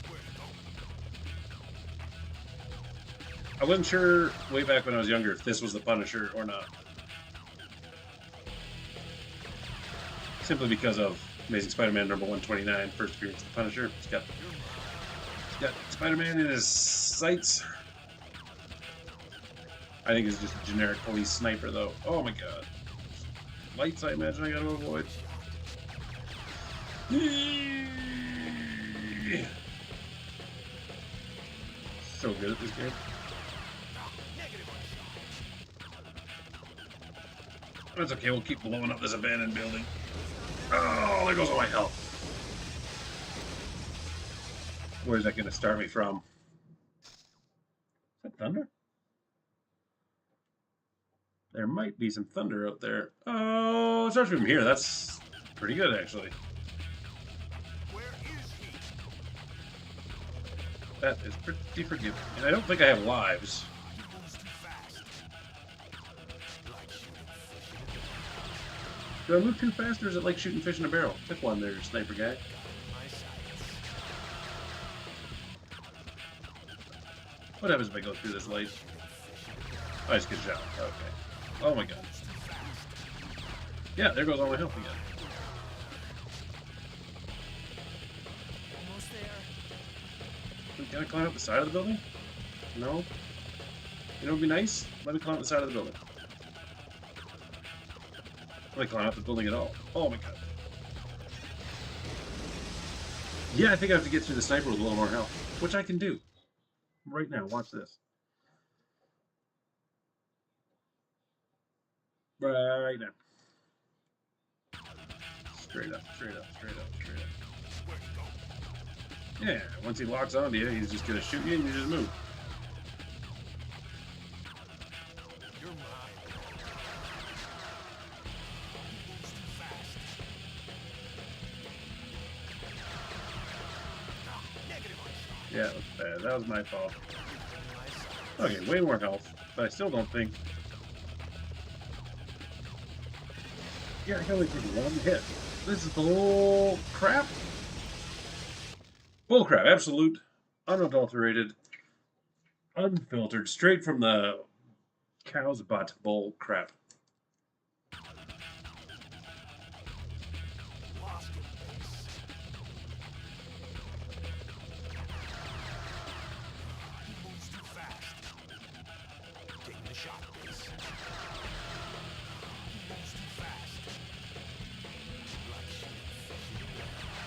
I wasn't sure way back when I was younger if this was the Punisher or not. Simply because of Amazing Spider-Man number 129, first appearance of the Punisher. He's got Spider-Man in his sights. I think it's just a generic police sniper, though. Oh my god. Lights, I imagine I gotta avoid. So good at this game. That's okay, we'll keep blowing up this abandoned building. Oh, there goes all my health. Where's that gonna start me from? Is that thunder? There might be some thunder out there. Oh, it starts from here. That's pretty good, actually. Where is he? That is pretty forgiving. And I don't think I have lives. He moves too fast. Like shooting fish in a barrel. Do I move too fast, or is it like shooting fish in a barrel? Pick one there, sniper guy. My sights. What happens if I go through this light? Oh, I just get shot. Okay. Oh my god. Yeah, there goes all my health again. Almost there. Can I climb up the side of the building? No? You know what would be nice? Let me climb up the side of the building. Let me climb up the building at all. Oh my god. Yeah, I think I have to get through the sniper with a little more health. Which I can do. Right now, watch this. Right now. Straight up, straight up, straight up, straight up. Yeah, once he locks onto you, he's just gonna shoot you and you just move. You're mine. He moves too fast. Negative on shot. Yeah, that's bad. That was my fault. My sights. Okay, way more health, but I still don't think... Yeah, I can only take one hit. This is bull crap. Bull crap, absolute, unadulterated, unfiltered, straight from the cow's butt bull crap. Lost in base. He moves too fast. Taking the shot base. He moves too fast. Like shooting fish in a barrel.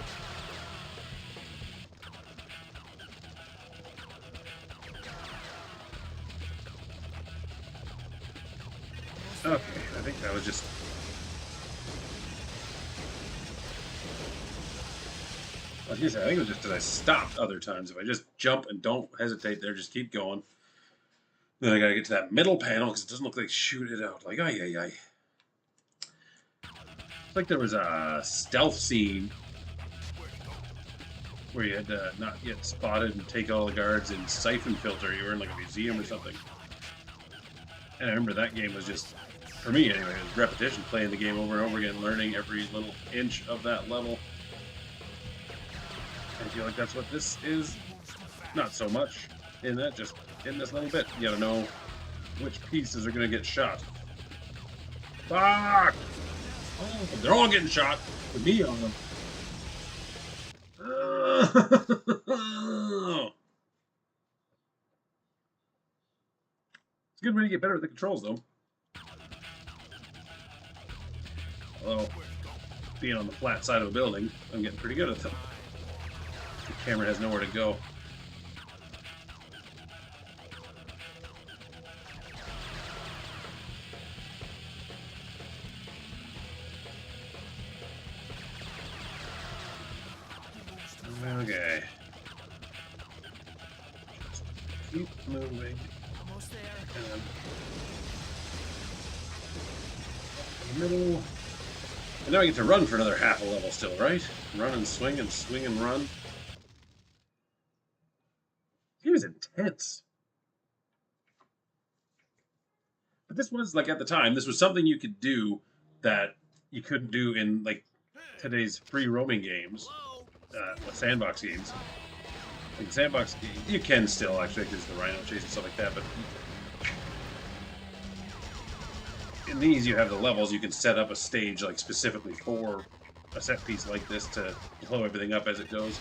Okay, I think that was just... I was gonna say, I think it was just because I stopped other times. If I just jump and don't hesitate there, just keep going. Then I gotta get to that middle panel because it doesn't look like shoot it out. Like, ay, ay, ay. It's like there was a stealth scene where you had to not get spotted and take all the guards in siphon filter. You were in like a museum or something. And I remember that game was just, for me anyway, it was repetition, playing the game over and over again, learning every little inch of that level. I feel like that's what this is. Not so much in that, just in this little bit. You gotta know which pieces are gonna get shot. Fuck! Oh, they're all getting shot with me on them. It's a good way to get better at the controls, though. Although, being on the flat side of a building, I'm getting pretty good at them. The camera has nowhere to go. Okay. Just keep moving. Almost there. And middle. And now I get to run for another half a level still, right? Run and swing and run. He was intense. But this was, like, at the time, this was something you could do that you couldn't do in, like, today's free roaming games. Sandbox games. Like, sandbox games, you can still, actually, because the rhino chase and stuff like that, but in these, you have the levels. You can set up a stage, like, specifically for a set piece like this to blow everything up as it goes.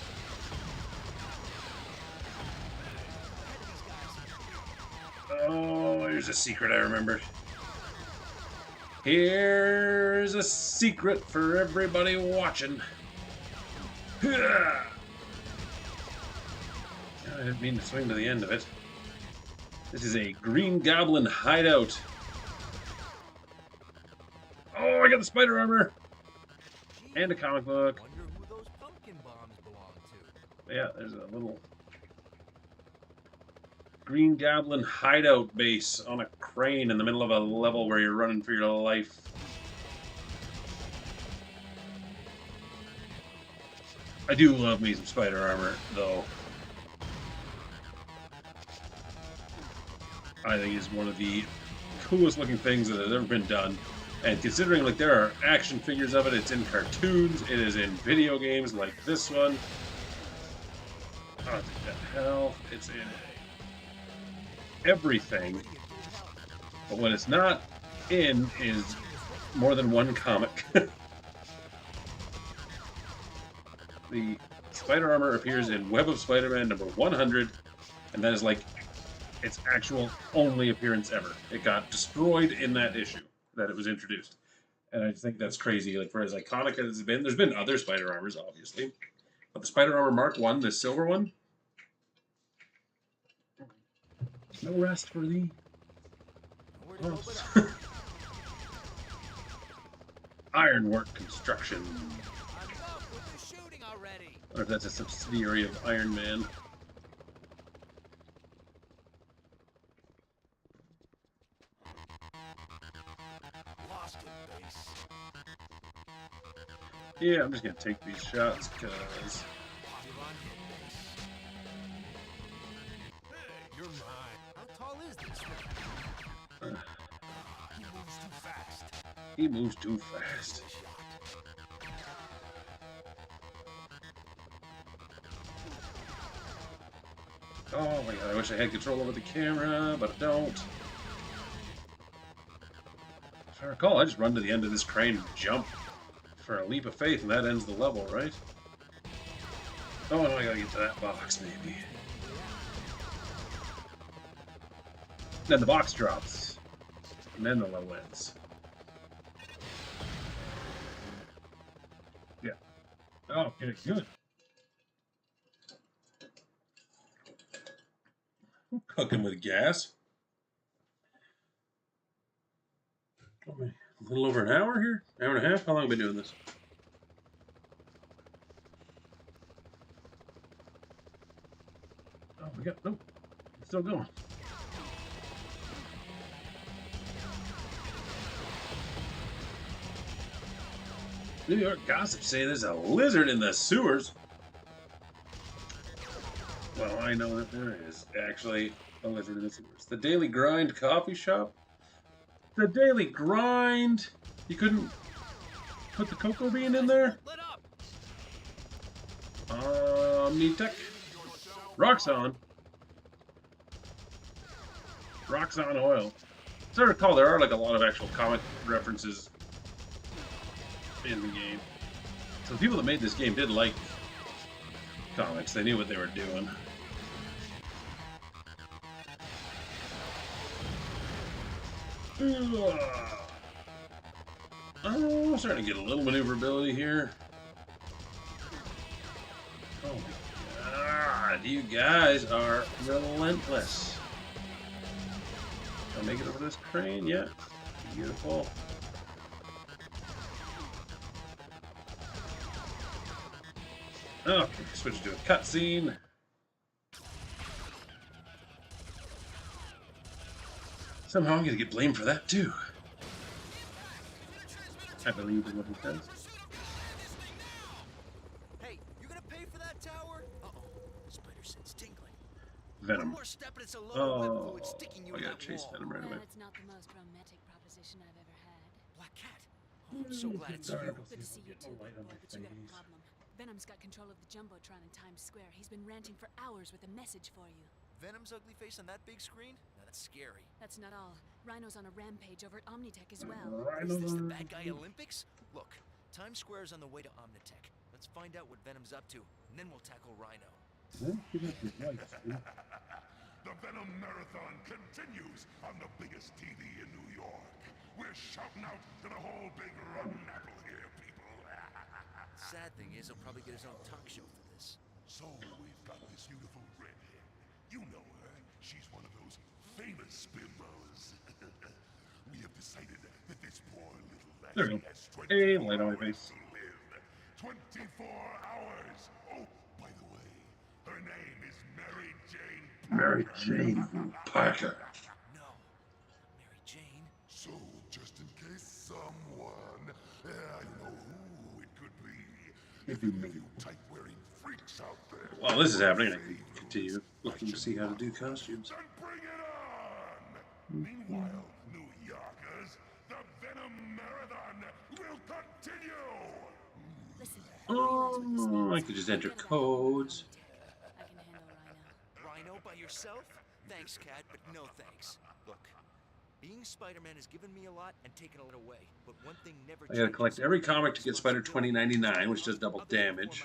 Oh, here's a secret I remembered. Here's a secret for everybody watching. I didn't mean to swing to the end of it. This is a Green Goblin hideout. Oh, I got the spider armor! And a comic book. Wonder who those pumpkin bombs belong to. Yeah, there's a little Green Goblin hideout base on a crane in the middle of a level where you're running for your life. I do love me some spider armor, though. I think it's one of the coolest looking things that has ever been done. And considering, like, there are action figures of it, it's in cartoons, it is in video games like this one. Oh, what the hell? It's in everything. But what it's not in is more than one comic. The spider armor appears in Web of Spider-Man number 100, and that is like its actual only appearance ever. It got destroyed in that issue that it was introduced. And I think that's crazy. Like, for as iconic as it's been, there's been other spider armors, obviously. But the Spider Armor Mark 1, the silver one, no rest for thee. Oh. Ironwork Construction. Enough with the shooting already. I wonder if that's a subsidiary of Iron Man. Lost it, base. Yeah, I'm just gonna take these shots because You're on hit, base. Hey, you're mine. How tall is this one? He moves too fast. he moves too fast. Oh my god, I wish I had control over the camera, but I don't. If I recall, I just run to the end of this crane and jump for a leap of faith, and that ends the level, right? Oh, no, I gotta get to that box, maybe. Then the box drops, and then the level ends. Yeah. Okay, good. I'm cooking with gas. A little over an hour here? Hour and a half? How long have we been doing this? Oh, we got... Oh, it's still going. New York gossip say there's a lizard in the sewers. Well, I know that there is actually a lizard in the sewers. The Daily Grind coffee shop? The Daily Grind? You couldn't put the cocoa bean in there? Let up! Omnitech. Roxxon. Roxxon oil. As I recall, there are like a lot of actual comic references in the game. So the people that made this game did like comics. They knew what they were doing. Oh, starting to get a little maneuverability here. Oh my god, you guys are relentless. I'll make it over this crane, yeah. Beautiful. Okay, switch to a cutscene. Somehow I'm gonna get blamed for that too. I believe in what he says. Hey, you gonna pay for that tower? Uh-oh. Spider sense tingling. Venom. One more step and it's a load of web Oh, fluid sticking you I in gotta that chase wall. Venom right away. That's not the most romantic proposition I've ever had. Black Cat. Oh, I'm so glad it's you. Good to see you too, big boy, but you got a problem. Venom's got control of the Jumbotron in Times Square. He's been ranting for hours with a message for you. Venom's ugly face on that big screen? Now that's scary. That's not all. Rhino's on a rampage over at Omnitech as well. Is this the bad guy Olympics? Look, Times Square is on the way to Omnitech. Let's find out what Venom's up to, and then we'll tackle Rhino. The Venom Marathon continues on the biggest TV in New York. We're shouting out to the whole big rotten apple here, people. Sad thing is, he'll probably get his own talk show for this. So we've got this beautiful redhead. You know her. She's one of those famous bimbos. We have decided that this poor little There we lassie go. has Hey, 24 light on my hours face. to live. 24 hours. Oh, by the way, her name is Mary Jane. Mary Jane Parker. No. Mary Jane? So, just in case someone, I know who it could be. If you tight-wearing freaks out there. While this is happening, I can continue looking to see how to do costumes. Then bring it on! Meanwhile, New Yorkers, the Venom Marathon will continue! Listen, Oh, I could just enter codes. I can handle Rhino. Rhino by yourself? Thanks, Cat, but no thanks. Look, being Spider-Man has given me a lot and taken a lot away, but one thing never I gotta collect every comic to get Spider 2099, which does double damage.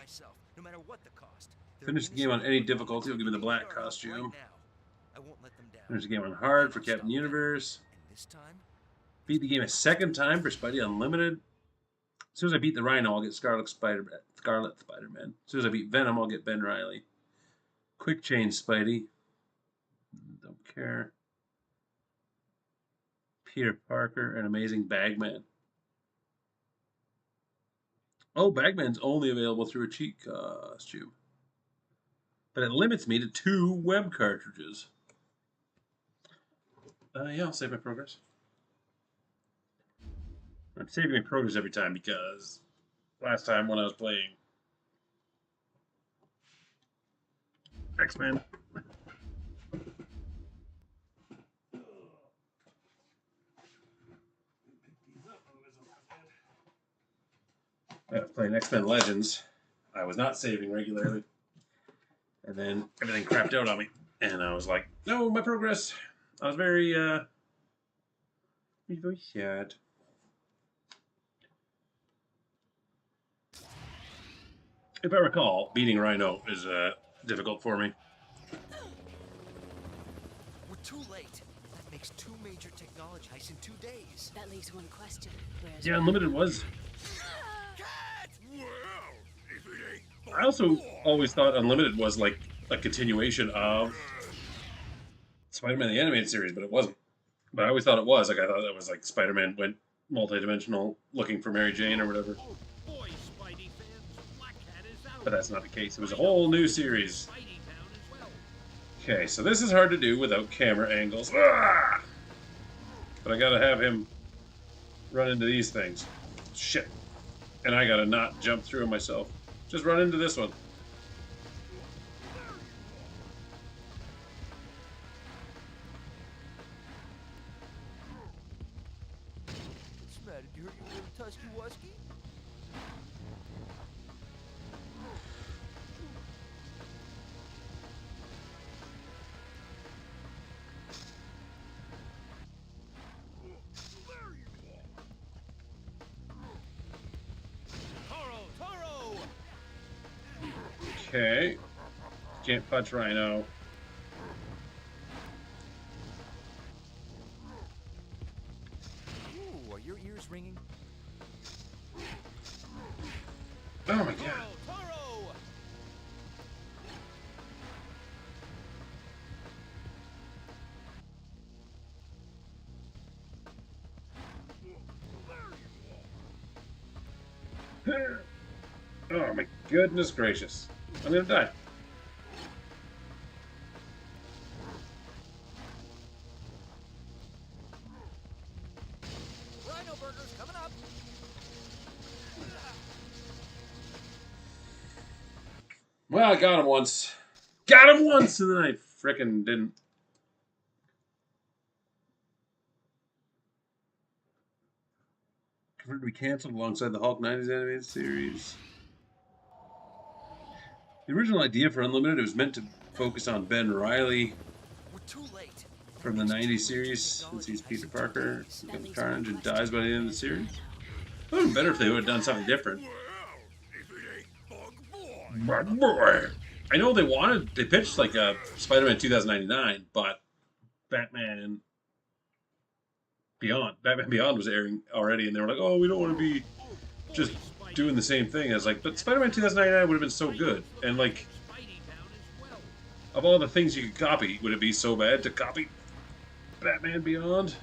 No matter what the cost. Finish the game on any difficulty, will give me the black costume. I won't let them down. Finish the game on hard for Captain Universe. And this time, Beat the game a second time for Spidey Unlimited. As soon as I beat the Rhino, I'll get Scarlet Spider-Man. As soon as I beat Venom, I'll get Ben Reilly. Quick change Spidey. Don't care. Peter Parker and Amazing Bagman. Oh, Bagman's only available through a cheat costume. But it limits me to 2 web cartridges. Yeah, I'll save my progress. I'm saving my progress every time because last time when I was playing X-Men, I was playing X-Men Legends. I was not saving regularly. And then everything crapped out on me. And I was like, no, my progress. I was very sad. If I recall, beating Rhino is difficult for me. we're too late. That makes 2 major technology heists in 2 days. That leaves one question. Where's Yeah, Unlimited was. I also always thought Unlimited was like a continuation of Spider-Man the Animated Series, but it wasn't. But I always thought it was. Like, I thought that was like Spider-Man went multi-dimensional looking for Mary Jane or whatever. Oh boy, Spidey fans, Black Cat is out. But that's not the case. It was a whole new series. Spidey Town as well. Okay, so this is hard to do without camera angles. Ah! But I gotta have him run into these things. Shit. And I gotta not jump through them myself. Just run into this one. What's the matter? Did you hurt your little tusky wusky? Toro! Okay. Can't punch Rhino. Ooh, are your ears ringing? Oh my god. Toro! Oh my goodness gracious. I'm gonna die. Rhino burgers coming up! Well, I got him once. Got him once, and then I frickin' didn't. Confirmed to be canceled alongside the Hulk 90s animated series. The original idea for Unlimited, it was meant to focus on Ben Reilly We're too late. from the 90s series, since he's Peter Parker, becomes Carnage, and dies by the end of the series. It would have been better if they would have done something different. Well, if it ain't Bug Boy. Bug Boy! I know they pitched like a Spider-Man 2099, but Batman Beyond was airing already, and they were like, oh, we don't want to be just doing the same thing. I was like, but Spider-Man 2099 would have been so good. And like, Spidey Town as well. of all the things you could copy, would it be so bad to copy Batman Beyond?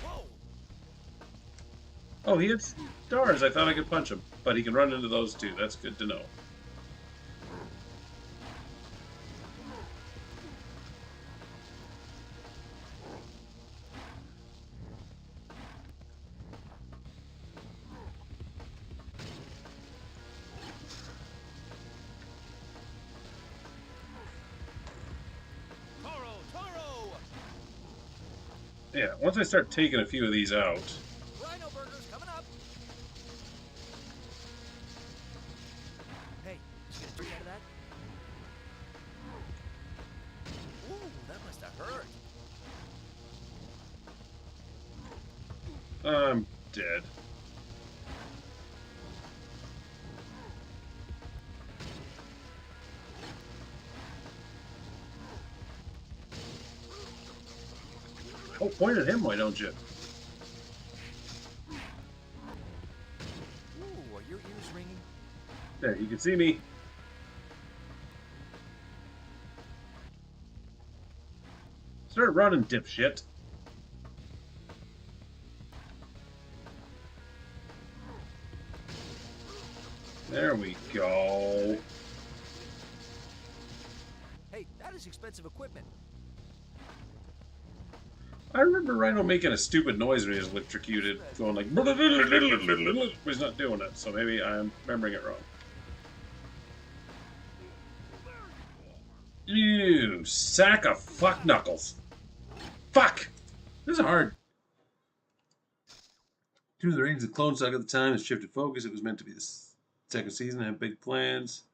Whoa! Oh, he had stars. I thought I could punch him. But he can run into those too. That's good to know. Toro! Yeah, once I start taking a few of these out, Rhino burgers coming up! Hey, did you get a trick out of that? Ooh, that must have hurt. I'm dead. Oh, point at him, why don't you? Ooh, are your ears ringing? There, you can see me. Start running, dipshit. There we go. Hey, that is expensive equipment. I remember Rhino making a stupid noise when he was electrocuted, going like, but he's not doing it, so maybe I'm remembering it wrong. You sack of fuck knuckles. Fuck! This is hard. Due to the ratings of Clone Saga at the time, it's shifted focus. It was meant to be the second season, had big plans.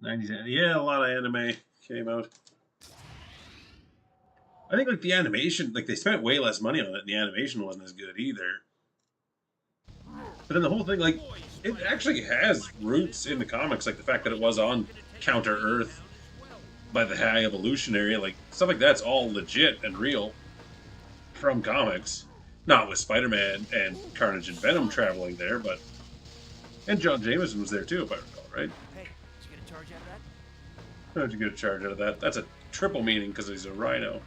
90s, yeah, a lot of anime came out. I think like the animation, like they spent way less money on it, and the animation wasn't as good either. But then the whole thing, like, it actually has roots in the comics, like the fact that it was on Counter Earth by the High Evolutionary, like stuff like that's all legit and real from comics. Not with Spider-Man and Carnage and Venom traveling there, but and John Jameson was there too, if I recall, right? Hey, did you get a charge out of that? How did you get a charge out of that? That's a triple meaning because he's a Rhino.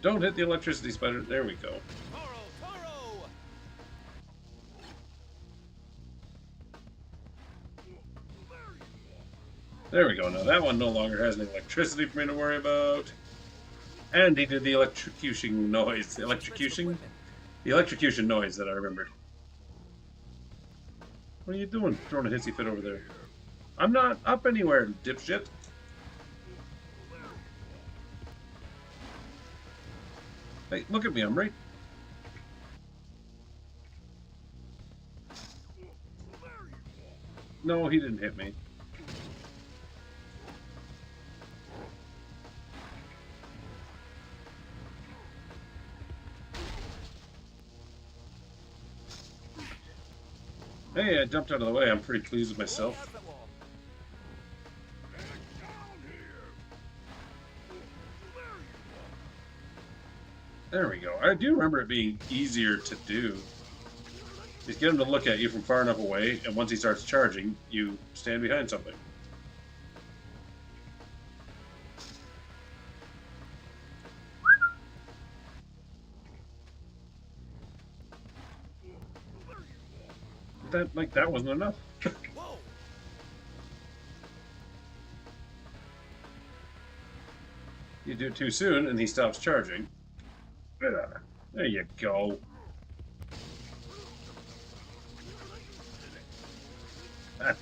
Don't hit the electricity spider. There we go. Toro! There we go. Now that one no longer has any electricity for me to worry about. And he did the electrocution noise. The electrocution? The electrocution noise that I remembered. What are you doing? Throwing a hissy fit over there. I'm not up anywhere, dipshit. Hey, look at me, I'm right. No, he didn't hit me. Hey, I jumped out of the way. I'm pretty pleased with myself. There we go. I do remember it being easier to do. Just get him to look at you from far enough away, and once he starts charging, you stand behind something. That wasn't enough. You do it too soon, and he stops charging. There you go. That's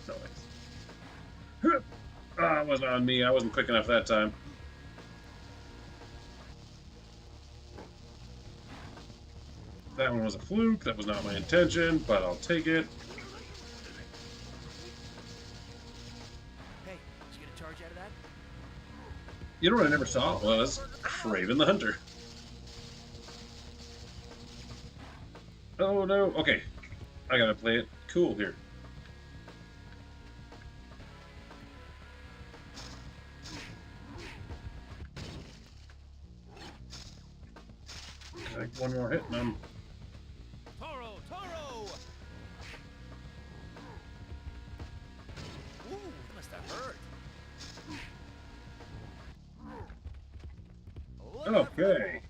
nice. Ah, it wasn't on me. I wasn't quick enough that time. That one was a fluke. That was not my intention, but I'll take it. Hey, did you get a charge out of that? You know what I never saw was Craven the Hunter. Oh no. Okay. I gotta play it cool here. Like one more hit and I'm... Toro! Ooh, must have hurt. Okay.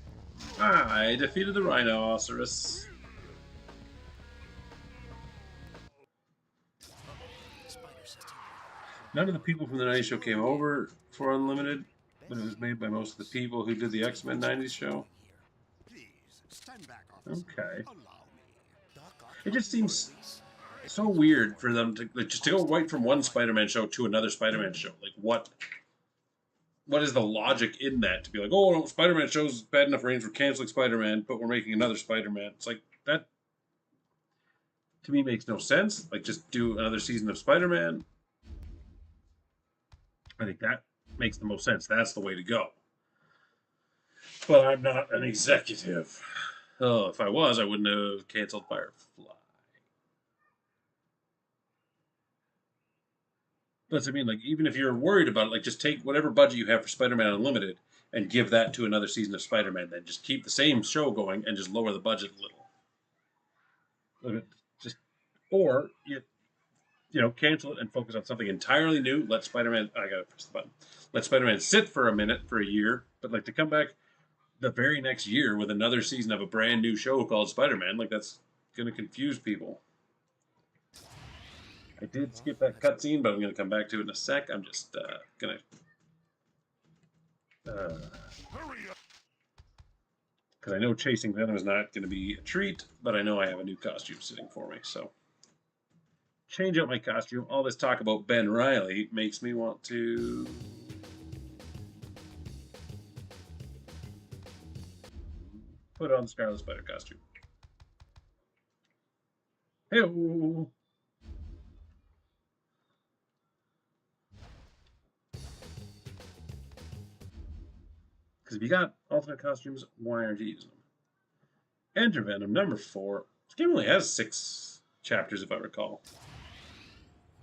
I defeated the rhinoceros. None of the people from the 90s show came over for Unlimited, but it was made by most of the people who did the X-Men 90s show. Okay. It just seems so weird for them to just to go right from one Spider-Man show to another Spider-Man show. Like what is the logic in that to be like, oh, no, Spider-Man show's bad enough range, we're canceling Spider-Man, but we're making another Spider-Man. It's like that to me makes no sense. Like just do another season of Spider-Man. I think that makes the most sense. That's the way to go. But I'm not an executive. Oh, if I was, I wouldn't have canceled Firefly. But I mean, like, even if you're worried about it, like, just take whatever budget you have for Spider-Man Unlimited and give that to another season of Spider-Man. Then just keep the same show going and just lower the budget a little. Just, or you know, cancel it and focus on something entirely new. Let Spider-Man. I gotta press the button. Let Spider-Man sit for a minute, for a year, but like to come back the very next year with another season of a brand new show called Spider-Man, like that's gonna confuse people. I did skip that cutscene, but I'm gonna come back to it in a sec. I'm just gonna because I know chasing Venom is not gonna be a treat, but I know I have a new costume sitting for me, so change out my costume. All this talk about Ben Reilly makes me want to put on the Scarlet Spider costume. Hey-oh. Because if you got alternate costumes, why aren't you using them? Enter Venom, number 4. This game only has 6 chapters, if I recall.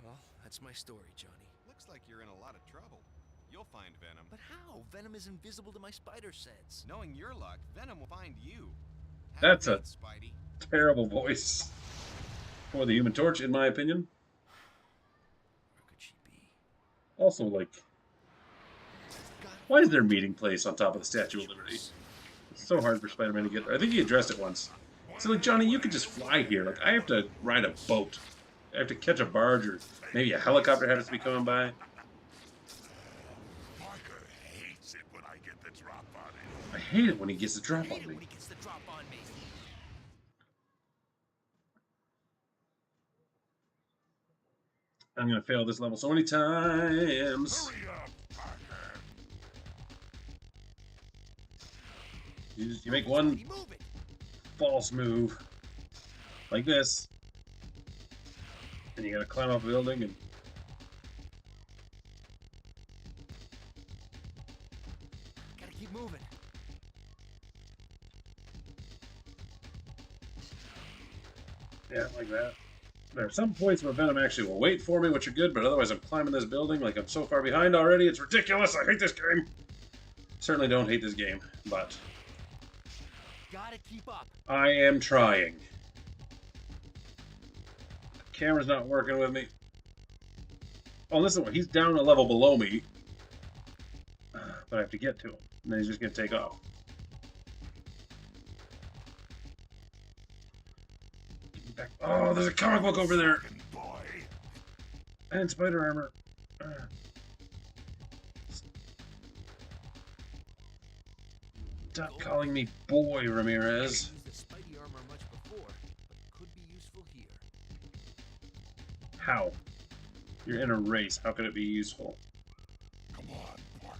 Well, that's my story, Johnny. Looks like you're in a lot of trouble. You'll find Venom. But how? Venom is invisible to my spider sense. Knowing your luck, Venom will find you. That's a Spidey. terrible voice for the Human Torch, in my opinion. Where could she be? Also, like, why is their meeting place on top of the Statue of Liberty? It's so hard for Spider-Man to get there. I think he addressed it once. So like, Johnny, you could just fly here. Like, I have to ride a boat. I have to catch a barge, or maybe a helicopter happens to be coming by. Parker hates it when I get the drop on him. I hate it when he gets the drop on me. When he gets the drop on me. I'm gonna fail this level so many times. Hurry up, Parker. You make one Move it. false move, like this, and you gotta climb up a building and. Gotta keep moving. Yeah, like that. There are some points where Venom actually will wait for me, which are good, but otherwise I'm climbing this building like I'm so far behind already. It's ridiculous. I hate this game. Certainly don't hate this game, but Gotta keep up. I am trying. The camera's not working with me. Oh, listen, he's down a level below me, but I have to get to him, and then he's just gonna take off. Back. Oh, there's a comic book over there. Boy. And spider armor. Stop calling me boy, Ramirez. Used the Spidey armor much before, but could be useful here. How? You're in a race. How could it be useful? Come on, Parker.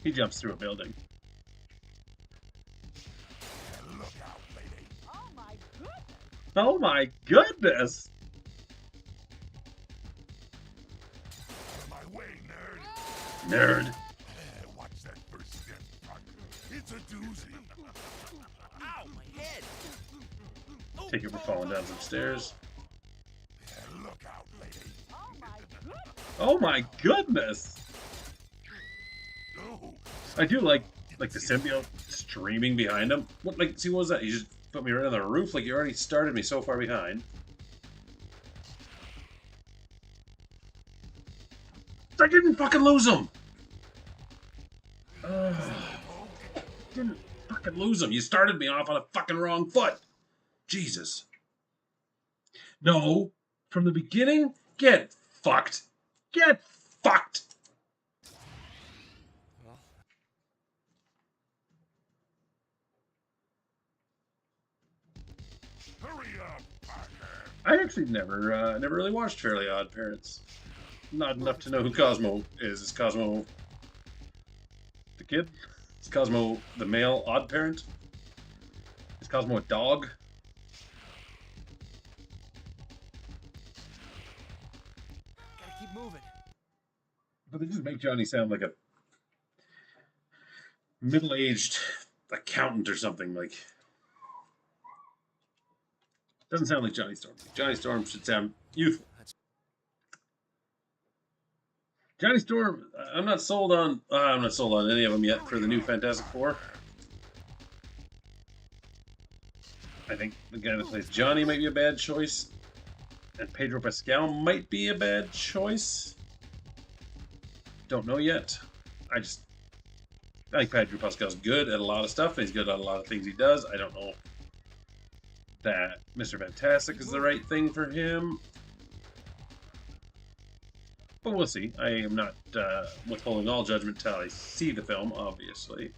He jumps through a building. And look out, lady. Oh my goodness! Oh my goodness! Out of my way, nerd. Nerd. Watch that first step, Parker. It's a doozy. Ow, my head! Oh, Take it for falling down some stairs. And look out, lady. Oh my goodness! Oh my goodness! No. I do like the symbiote streaming behind him. What, like, see, what was that? You just put me right on the roof? Like, you already started me so far behind. I didn't fucking lose him! Didn't fucking lose him. You started me off on a fucking wrong foot. Jesus. No. From the beginning? Get fucked. Get fucked. Hurry up, Parker. I actually never really watched Fairly Odd Parents. Not enough to know who Cosmo is. Is Cosmo the kid? Is Cosmo the male odd parent? Is Cosmo a dog? Gotta keep moving. But they just make Johnny sound like a middle-aged accountant or something. Like, doesn't sound like Johnny Storm. Johnny Storm should sound youthful. Johnny Storm, I'm not sold on any of them yet for the new Fantastic Four. I think the guy that plays Johnny might be a bad choice, and Pedro Pascal might be a bad choice. Don't know yet. I think Pedro Pascal's good at a lot of stuff, and he's good at a lot of things he does. I don't know that Mr. Fantastic is the right thing for him. But we'll see. I am not withholding all judgment until I see the film, obviously.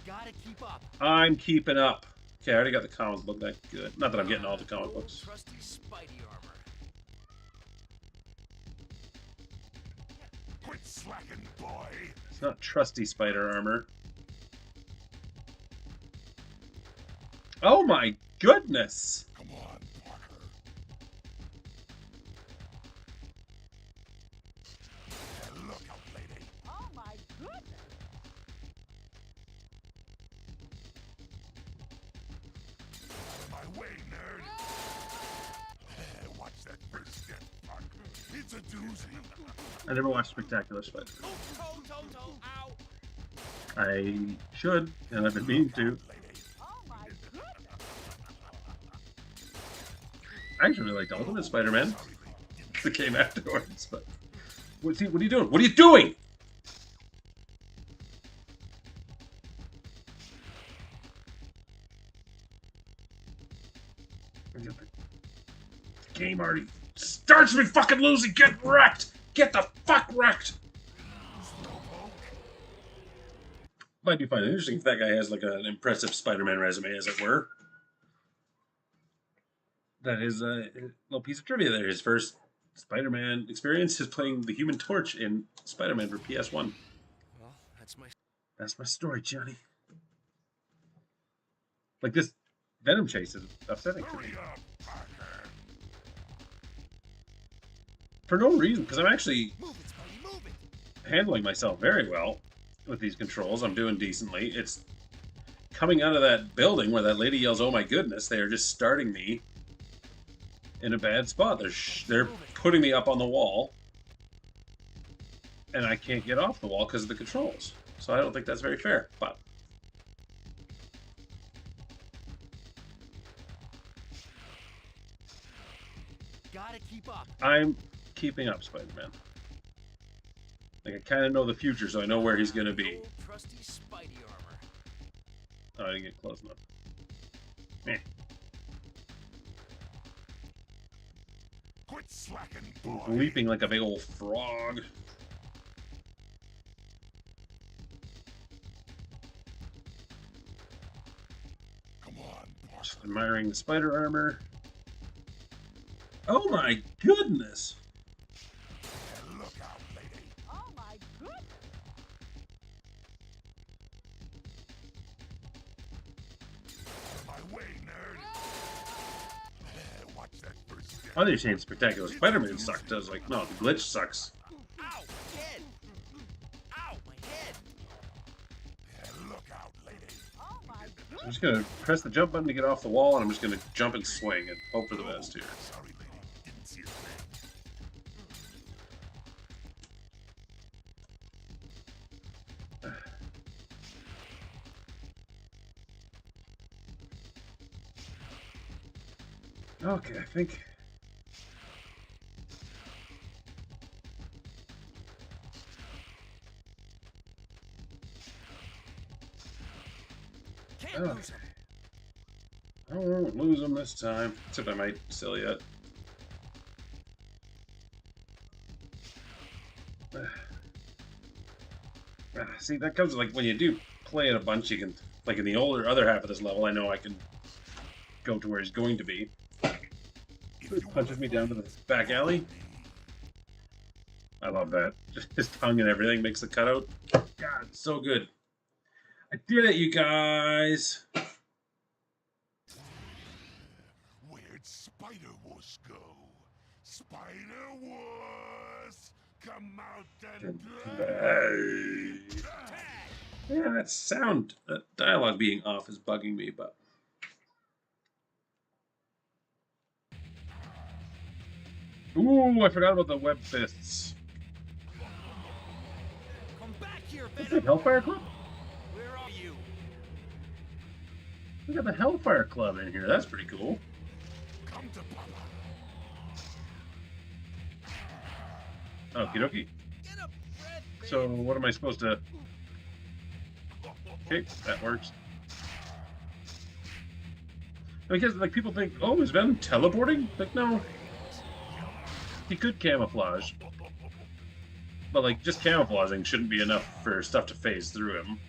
Gotta keep up. I'm keeping up. Okay, I already got the comic book. That's good. Not that I'm getting all the comic books. Trusty Spidey armor. Quit slacking, boy. It's not trusty spider armor. Oh my goodness! Come on, Parker. And look out, lady. Oh my goodness! Out of my way, nerd. Watch that first step, Parker. It's a doozy. I never watched Spectacular Spider. Toe, ow. I should, and I've been meaning to. Oh my goodness! I actually really liked Ultimate Spider-Man, the game afterwards. But what are you doing? What are you doing? The game already starts me fucking losing. Get wrecked. Get the fuck wrecked. Might be fine. Interesting if that guy has like an impressive Spider-Man resume, as it were. That is a little piece of trivia there. His first Spider-Man experience is playing the Human Torch in Spider-Man for PS1. Well, that's my story, Johnny. Like, this Venom chase is upsetting to me. For no reason, because I'm actually handling myself very well with these controls. I'm doing decently. It's coming out of that building where that lady yells, "Oh my goodness," they are just starting me in a bad spot. They're putting me up on the wall, and I can't get off the wall because of the controls. So I don't think that's very fair, but gotta keep up. I'm keeping up, Spider-Man. Like, I kind of know the future, so I know where he's going to be. Old trusty Spidey armor. Oh, I didn't get close enough. Meh. Quit slacking, boy. Leaping like a big old frog. Come on, Just admiring the spider armor. Oh my goodness! Look out, lady. Oh my goodness! My way, nerd. Watch that first step. I think saying Spectacular Spider-Man sucked. I was like, no, the glitch sucks. Ow! Head! Ow! My head! Look out, lady. Oh my goodness! I'm just gonna press the jump button to get off the wall, and I'm just gonna jump and swing and hope for the best here. Sorry, lady. Didn't see a thing. Okay, I think. Can't lose him. I won't lose him this time. Except I might still yet. See, that comes like when you do play it a bunch, you can, like in the other half of this level, I know I can go to where he's going to be. It punches me down to the back alley. I love that. Just his tongue and everything makes the cutout. God, it's so good. I did it, you guys. Where'd Spider-Wuss go? Spider-Wuss! Come out and play! Yeah, that dialogue being off is bugging me, but. Ooh, I forgot about the web fists. Come back here, What's Venom. the Hellfire Club? Where are you? We got the Hellfire Club in here. That's pretty cool. Come to Papa. Okie dokie. Get a breath, So, what am I supposed to. Okay, that works. Because, like, people think, oh, is Venom teleporting? Like, no. He could camouflage. But, like, just camouflaging shouldn't be enough for stuff to phase through him.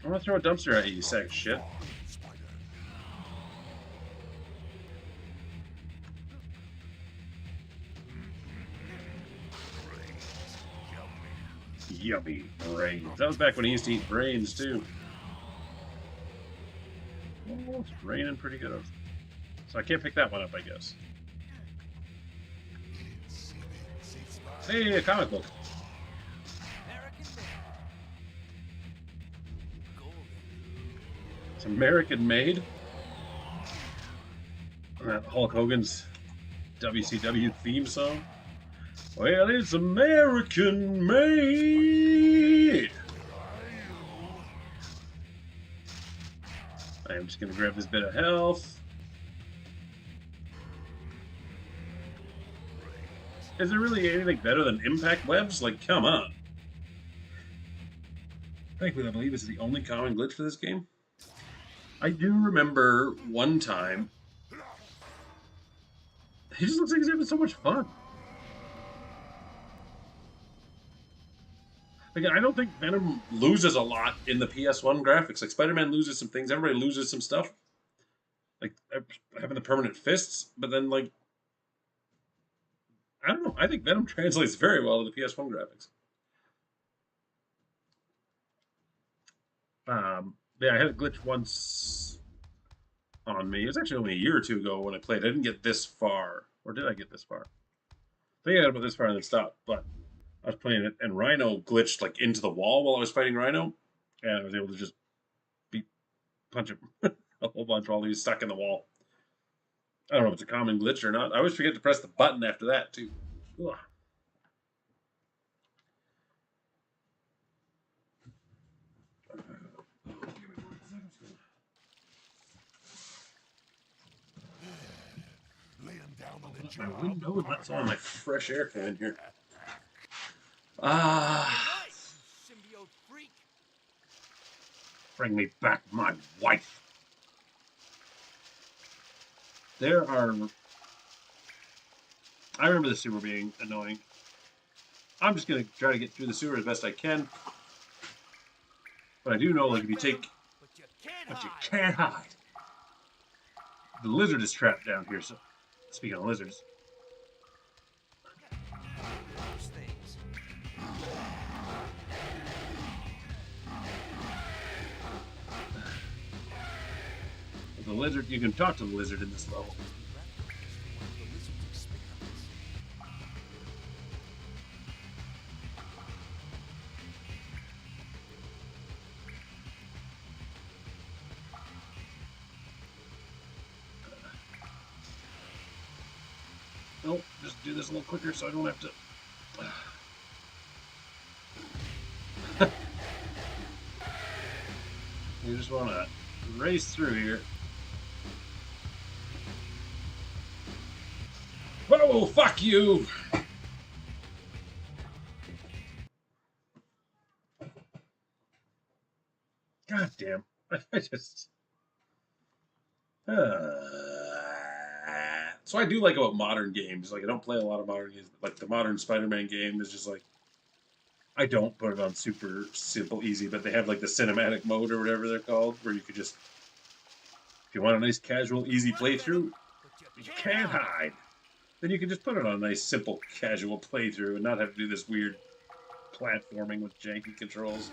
I'm gonna throw a dumpster at you, you sack of shit. Yummy brains. That was back when he used to eat brains, too. Oh, it's raining pretty good. So I can't pick that one up, I guess. Hey, a comic book. It's American made. That Hulk Hogan's WCW theme song. Well, it's American made. I'm just gonna grab this bit of health. Is there really anything better than impact webs? Like, come on. Thankfully, I believe this is the only common glitch for this game. I do remember one time. He just looks like he's having so much fun. Like, I don't think Venom loses a lot in the PS1 graphics. Like, Spider-Man loses some things. Everybody loses some stuff. Like, having the permanent fists. But then, like, I don't know. I think Venom translates very well to the PS1 graphics. Yeah, I had a glitch once on me. It was actually only a year or two ago when I played. I didn't get this far. Or did I get this far? I think I got about this far and then stopped. But I was playing it, and Rhino glitched like into the wall while I was fighting Rhino. And I was able to just punch him a whole bunch while he was stuck in the wall. I don't know if it's a common glitch or not. I always forget to press the button after that, too. Ugh. My window and let some of my fresh air come in here. Symbiote freak. Bring me back my wife. There are. I remember the sewer being annoying. I'm just gonna try to get through the sewer as best I can. But I do know, like, if you take. But you can't hide. The lizard is trapped down here, so. Speaking of lizards. Those things. The lizard, you can talk to the lizard in this level. Nope, just do this a little quicker so I don't have to. You just want to race through here. Whoa, fuck you! God damn. I just... So I do like about modern games. Like, I don't play a lot of modern games. But like, the modern Spider-Man game is just like... I don't put it on super simple, easy, but they have like the cinematic mode or whatever they're called, where you could just... If you want a nice, casual, easy playthrough, you can't hide. Then you can just put it on a nice, simple, casual playthrough and not have to do this weird platforming with janky controls.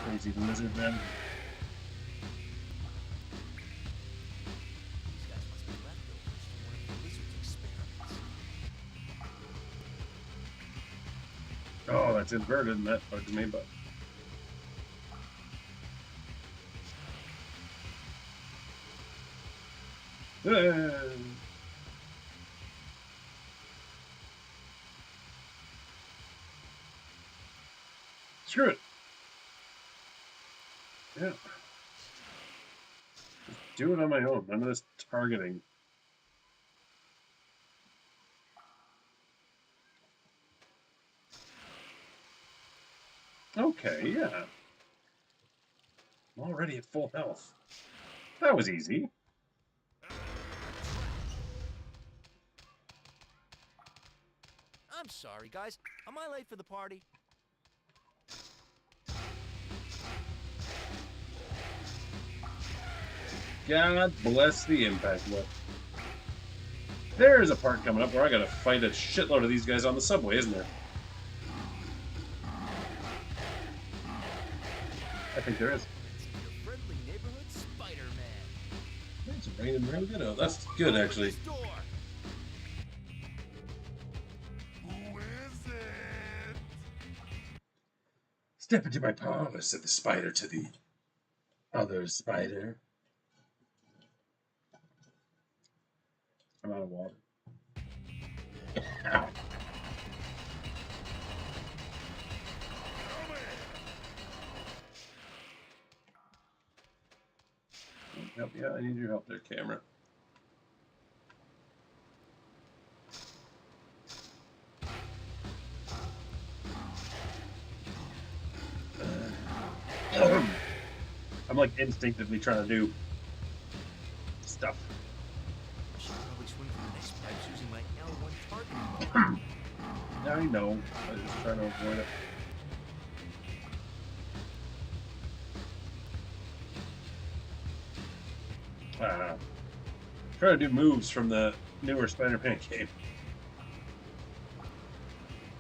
Crazy lizard man. These guys must be leftovers from one of the lizard's experiments. Oh, that's inverted and that bugs me, but... Screw it. Yeah. Just do it on my own. None of this targeting. Okay, yeah. I'm already at full health. That was easy. I'm sorry, guys. Am I late for the party? God bless the impact whip. There's a part coming up where I gotta fight a shitload of these guys on the subway, isn't there? I think there is. Your friendly neighborhood Spider-Man. It's raining real good out. That's good, actually. Who is it? Step into my parlor, said the spider to the other spider. I'm out of water. Ow. Help me out. I need your help there, camera. I'm like instinctively trying to do stuff. I should probably swing for the next pipes using my L1 targeting. I know. I was just trying to avoid it. Try to do moves from the newer Spider-Man game.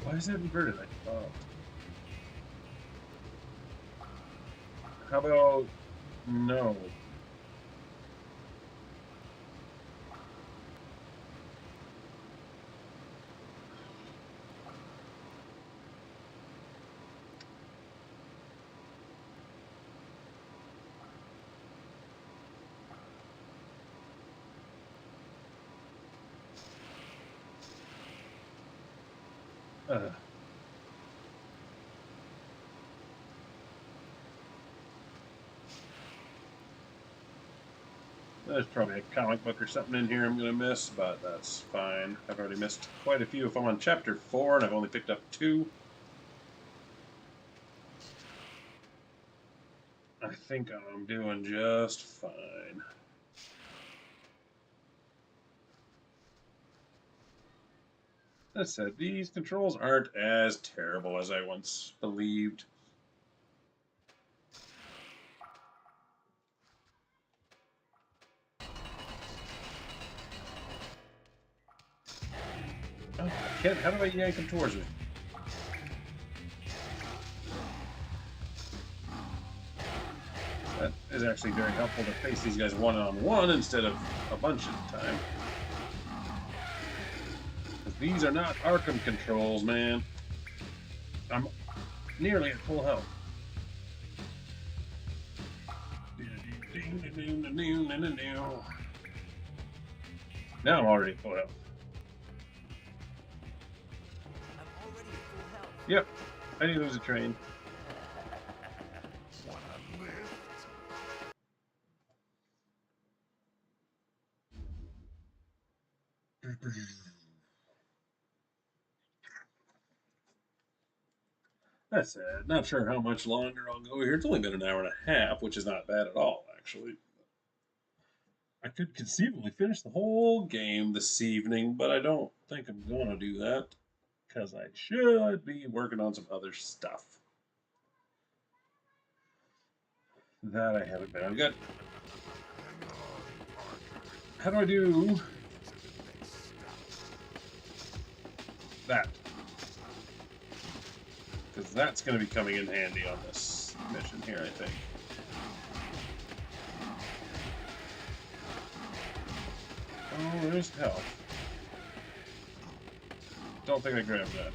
Why is that inverted? How about no? There's probably a comic book or something in here I'm going to miss, but that's fine. I've already missed quite a few. If I'm on chapter 4 and I've only picked up 2, I think I'm doing just fine. That said, these controls aren't as terrible as I once believed. Oh, I can't. How do I yank them towards me? That is actually very helpful to face these guys one-on-one instead of a bunch at a time. Because these are not Arkham controls, man. I'm nearly at full health. Now I'm already at full health. Yep, I knew there was a train. That's it. Not sure how much longer I'll go here. It's only been an hour and a half, which is not bad at all, actually. I could conceivably finish the whole game this evening, but I don't think I'm going to do that because I should be working on some other stuff that I haven't been. I've got. How do I do that? Because that's going to be coming in handy on this mission here, I think. Oh, there's health. Don't think I grabbed that.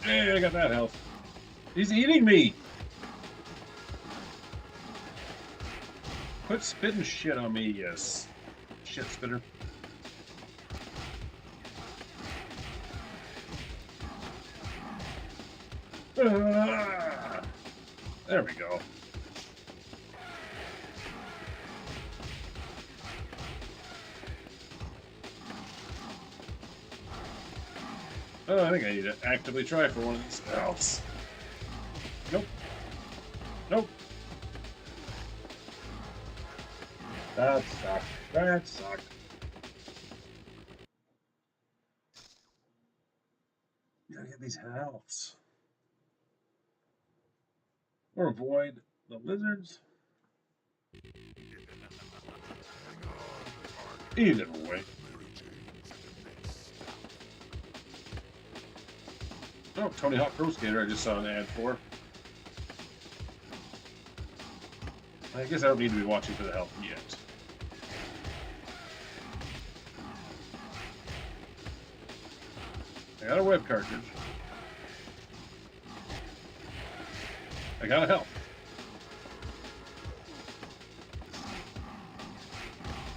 Hey, I got that health. He's eating me! Quit spitting shit on me, yes. Shit spitter. There we go. Oh, I think I need to actively try for one of these else. Nope. Nope. That sucked. That sucked. Gotta get these healths. Or avoid the lizards. Either way. Oh, Tony Hawk Pro Skater I just saw an ad for. I guess I don't need to be watching for the health yet. I got a web cartridge. I got a health.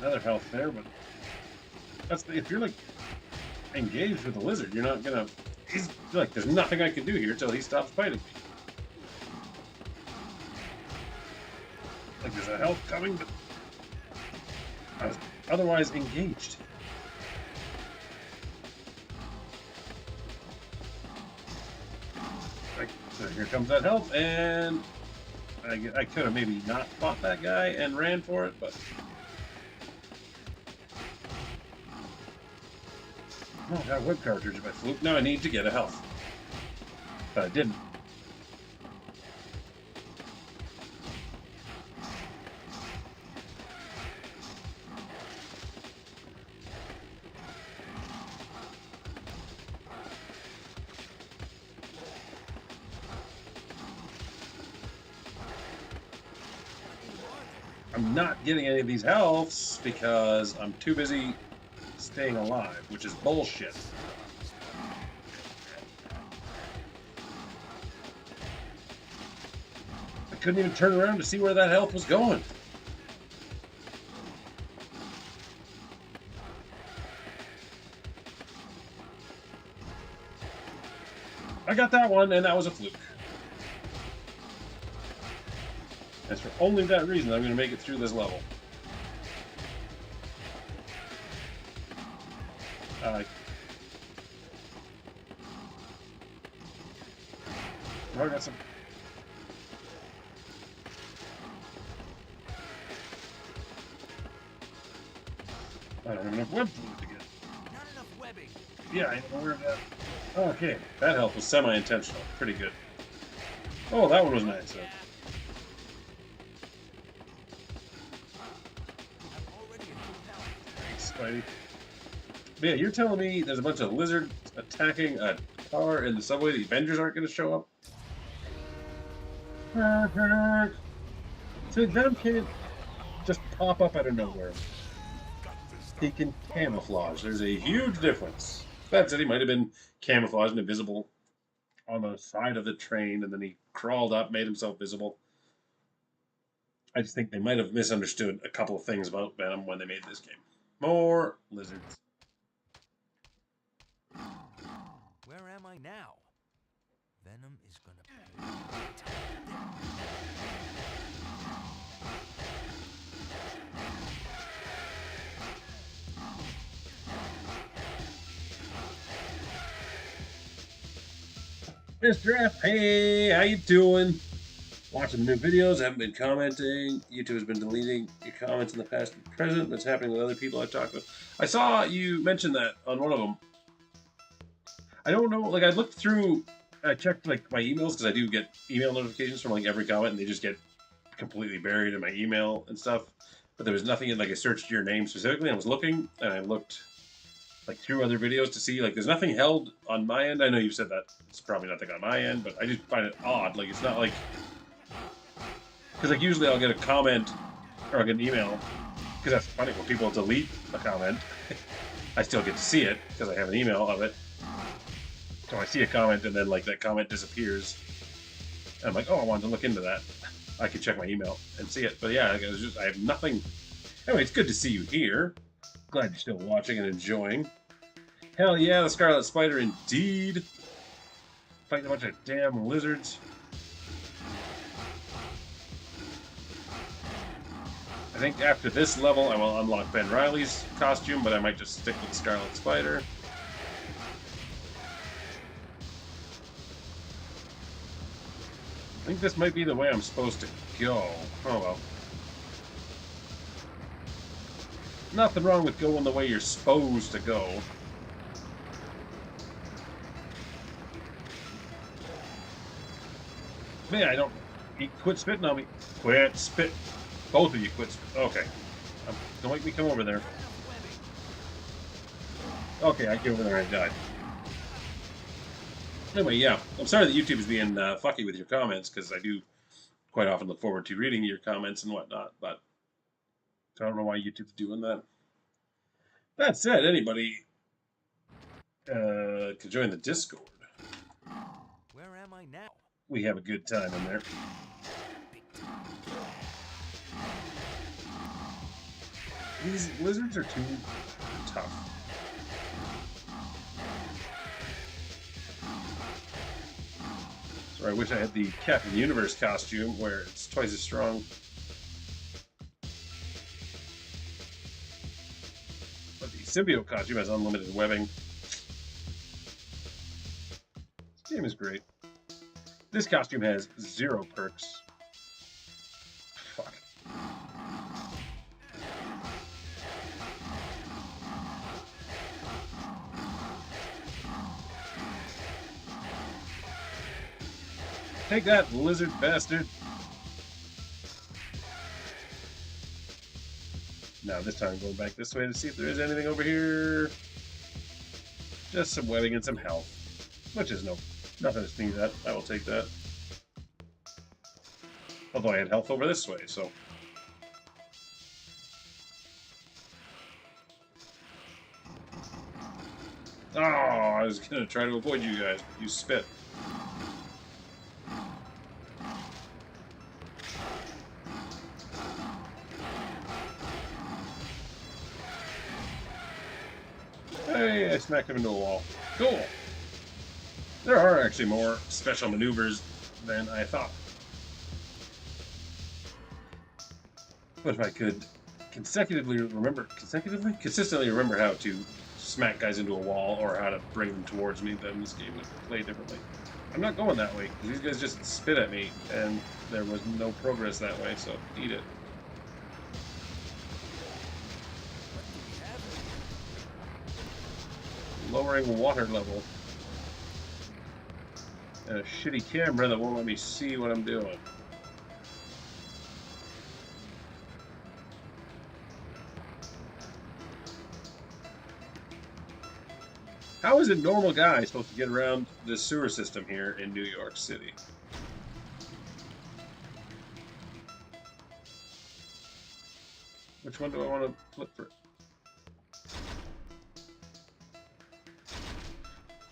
Another health there, but if you're like engaged with the lizard, you're not gonna. He's like, there's nothing I can do here till he stops fighting me. Like there's a health coming, but I was otherwise engaged. Like, so here comes that health, and I could have maybe not fought that guy and ran for it, but. Oh, I got a web cartridge by fluke. Now I need to get a health. But I didn't. I'm not getting any of these healths because I'm too busy staying alive, which is bullshit. I couldn't even turn around to see where that health was going. I got that one, and that was a fluke. That's for only that reason I'm going to make it through this level. I got some. I don't have enough web fluid to get. Not enough webbing. Yeah, I know where that. Okay, that health was semi-intentional. Pretty good. Oh, that one was nice. So. Thanks, Spidey. But yeah, you're telling me there's a bunch of lizards attacking a car in the subway. The Avengers aren't going to show up? So Venom can't just pop up out of nowhere. He can camouflage. There's a huge difference. That said, he might have been camouflaged and invisible on the side of the train, and then he crawled up, made himself visible. I just think they might have misunderstood a couple of things about Venom when they made this game. More lizards. Where am I now? Venom is gonna be... Mr. F, hey, how you doing? Watching new videos, haven't been commenting. YouTube has been deleting your comments in the past and present. That's happening with other people I've talked with. I saw you mention that on one of them. I don't know, like I looked through, I checked like my emails because I do get email notifications from like every comment and they just get completely buried in my email and stuff. But there was nothing in, like I searched your name specifically and I was looking and I looked like through other videos to see, like there's nothing held on my end. I know you've said that it's probably nothing on my end, but I just find it odd. Like it's not like, because like usually I'll get a comment or I'll get an email, because that's funny when people delete a comment, I still get to see it because I have an email of it. So I see a comment and then like that comment disappears. And I'm like, oh, I wanted to look into that. I can check my email and see it. But yeah, I have nothing. Anyway, it's good to see you here. Glad you're still watching and enjoying. Hell yeah, the Scarlet Spider indeed. Fighting a bunch of damn lizards. I think after this level I will unlock Ben Reilly's costume, but I might just stick with Scarlet Spider. I think this might be the way I'm supposed to go. Oh well. Nothing wrong with going the way you're supposed to go. Man, I don't... He quit spitting on me. Quit spit. Both of you quit spit. Okay. Don't make me come over there. Okay, I get over there and I died. Anyway, yeah. I'm sorry that YouTube is being fucky with your comments, because I do quite often look forward to reading your comments and whatnot, but I don't know why YouTube's doing that. That said, anybody could join the Discord. Where am I now? We have a good time in there. These lizards are too tough. So I wish I had the Captain Universe costume where it's twice as strong. But the symbiote costume has unlimited webbing. This game is great. This costume has 0 perks. Fuck. Take that, lizard bastard! Now this time going back this way to see if there is anything over here. Just some webbing and some health. Which is nothing to sneeze at. I will take that. Although I had health over this way, so... Oh, I was gonna try to avoid you guys, but you spit. Hey, I smacked him into a wall. Cool! There are actually more special maneuvers than I thought. But if I could consistently remember how to smack guys into a wall or how to bring them towards me, then this game would play differently. I'm not going that way, because these guys just spit at me, and there was no progress that way, so eat it. Lowering water level. And a shitty camera that won't let me see what I'm doing. How is a normal guy supposed to get around the sewer system here in New York City? Which one do I want to flip for?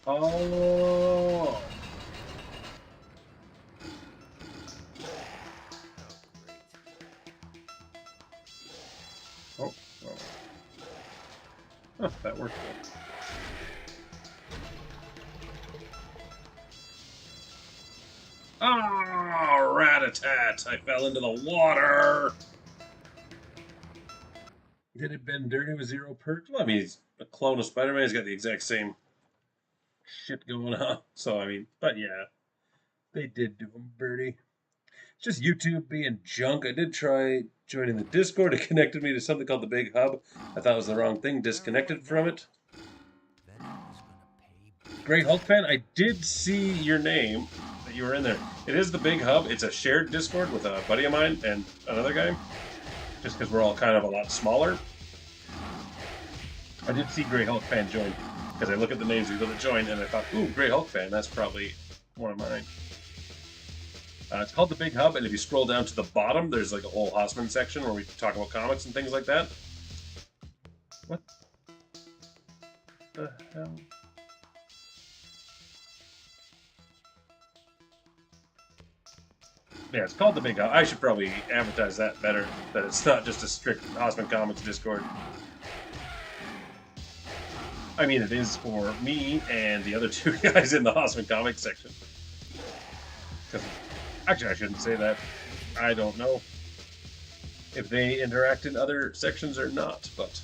Oh! Oh, well. Huh, that worked well. Ah, rat-a-tat! I fell into the water! Did it been dirty with 0 perks? Well, I mean, he's a clone of Spider-Man. He's got the exact same shit going on. So, I mean, but yeah. They did do him dirty. It's just YouTube being junk. I did try joining the Discord. It connected me to something called the Big Hub. I thought it was the wrong thing. Disconnected from it. Great Hulk fan, I did see your name. You were in there. It is the Big Hub. It's a shared Discord with a buddy of mine and another guy. Just because we're all kind of a lot smaller. I did see Great Hulk fan join. Because I look at the names of people that joined and I thought, ooh, Great Hulk fan, that's probably one of mine. It's called the Big Hub, and if you scroll down to the bottom, there's like a whole Haussmann section where we talk about comics and things like that. What the hell? Yeah, it's called the Big Hub. I should probably advertise that better, that it's not just a strict Haussmann Comics Discord. I mean, it is for me and the other 2 guys in the Haussmann Comics section. Actually, I shouldn't say that. I don't know if they interact in other sections or not, but...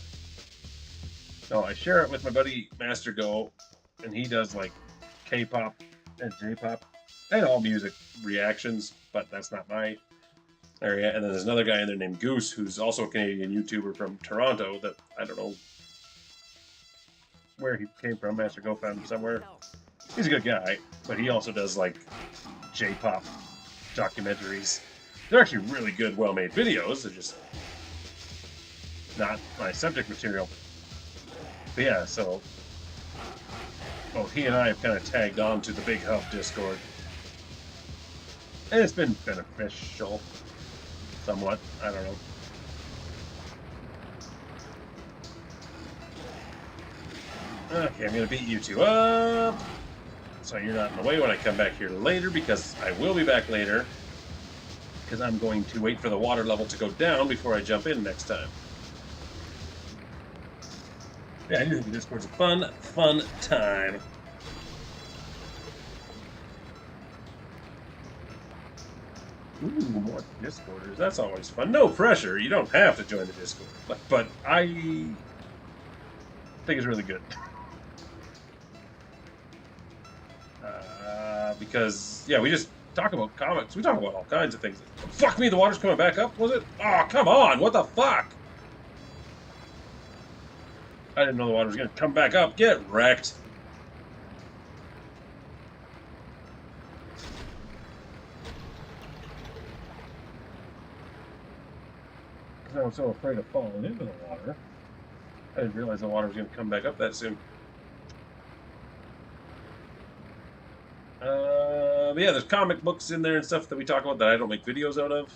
No, I share it with my buddy Master Go, and he does, like, K-pop and J-pop, and all music reactions, but that's not my area. And then there's another guy in there named Goose, who's also a Canadian YouTuber from Toronto that, I don't know where he came from. Master Go found him somewhere. He's a good guy, but he also does, like, J-pop documentaries. They're actually really good, well-made videos. They're just not my subject material. But yeah, so both he and I have kind of tagged on to the Big Hub Discord. And it's been beneficial. Somewhat. I don't know. Okay, I'm going to beat you 2 up. So you're not in the way when I come back here later, because I will be back later. Because I'm going to wait for the water level to go down before I jump in next time. Yeah, I do think the Discord's a fun time. Ooh, more Discorders. That's always fun. No pressure. You don't have to join the Discord. But I think it's really good. Because, yeah, we just talk about comics. We talk about all kinds of things. Fuck me, the water's coming back up, was it? Oh, come on. What the fuck? I didn't know the water was going to come back up. Get wrecked. Because I was so afraid of falling into the water. I didn't realize the water was going to come back up that soon. But yeah, there's comic books in there and stuff that we talk about that I don't make videos out of.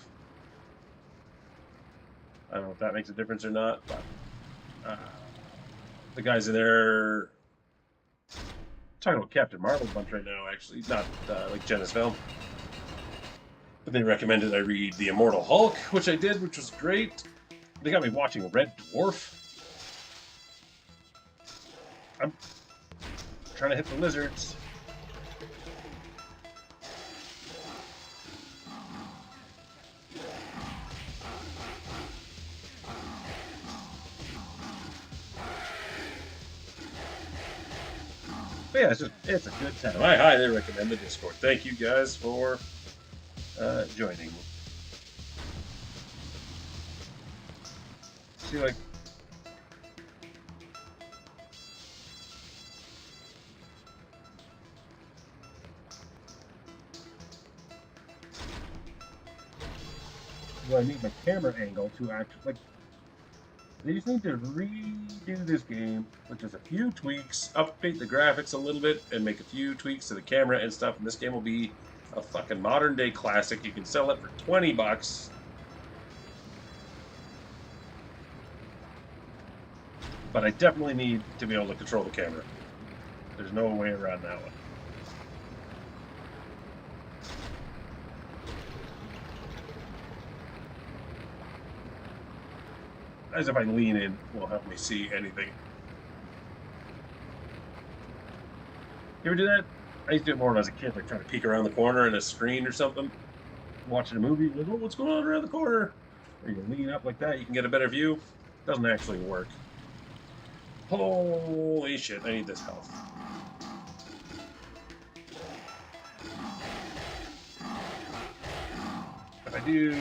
I don't know if that makes a difference or not, but the guys in there talking about Captain Marvel a bunch right now, actually. Not like Jenna's film. But they recommended I read The Immortal Hulk, which I did, which was great. They got me watching Red Dwarf. I'm trying to hit the lizards. But yeah, it's a good time. I highly recommend the Discord. Thank you guys for joining. See, like, do I need my camera angle to actually, like, they just need to redo this game with just a few tweaks, update the graphics a little bit, and make a few tweaks to the camera and stuff, and this game will be a fucking modern day classic. You can sell it for $20. But I definitely need to be able to control the camera. There's no way around that one. As if I lean in will help me see anything. You ever do that? I used to do it more when I was a kid, like trying to peek around the corner in a screen or something. Watching a movie, like, oh, what's going on around the corner? Or you lean up like that, you can get a better view. Doesn't actually work. Holy shit, I need this health. If I do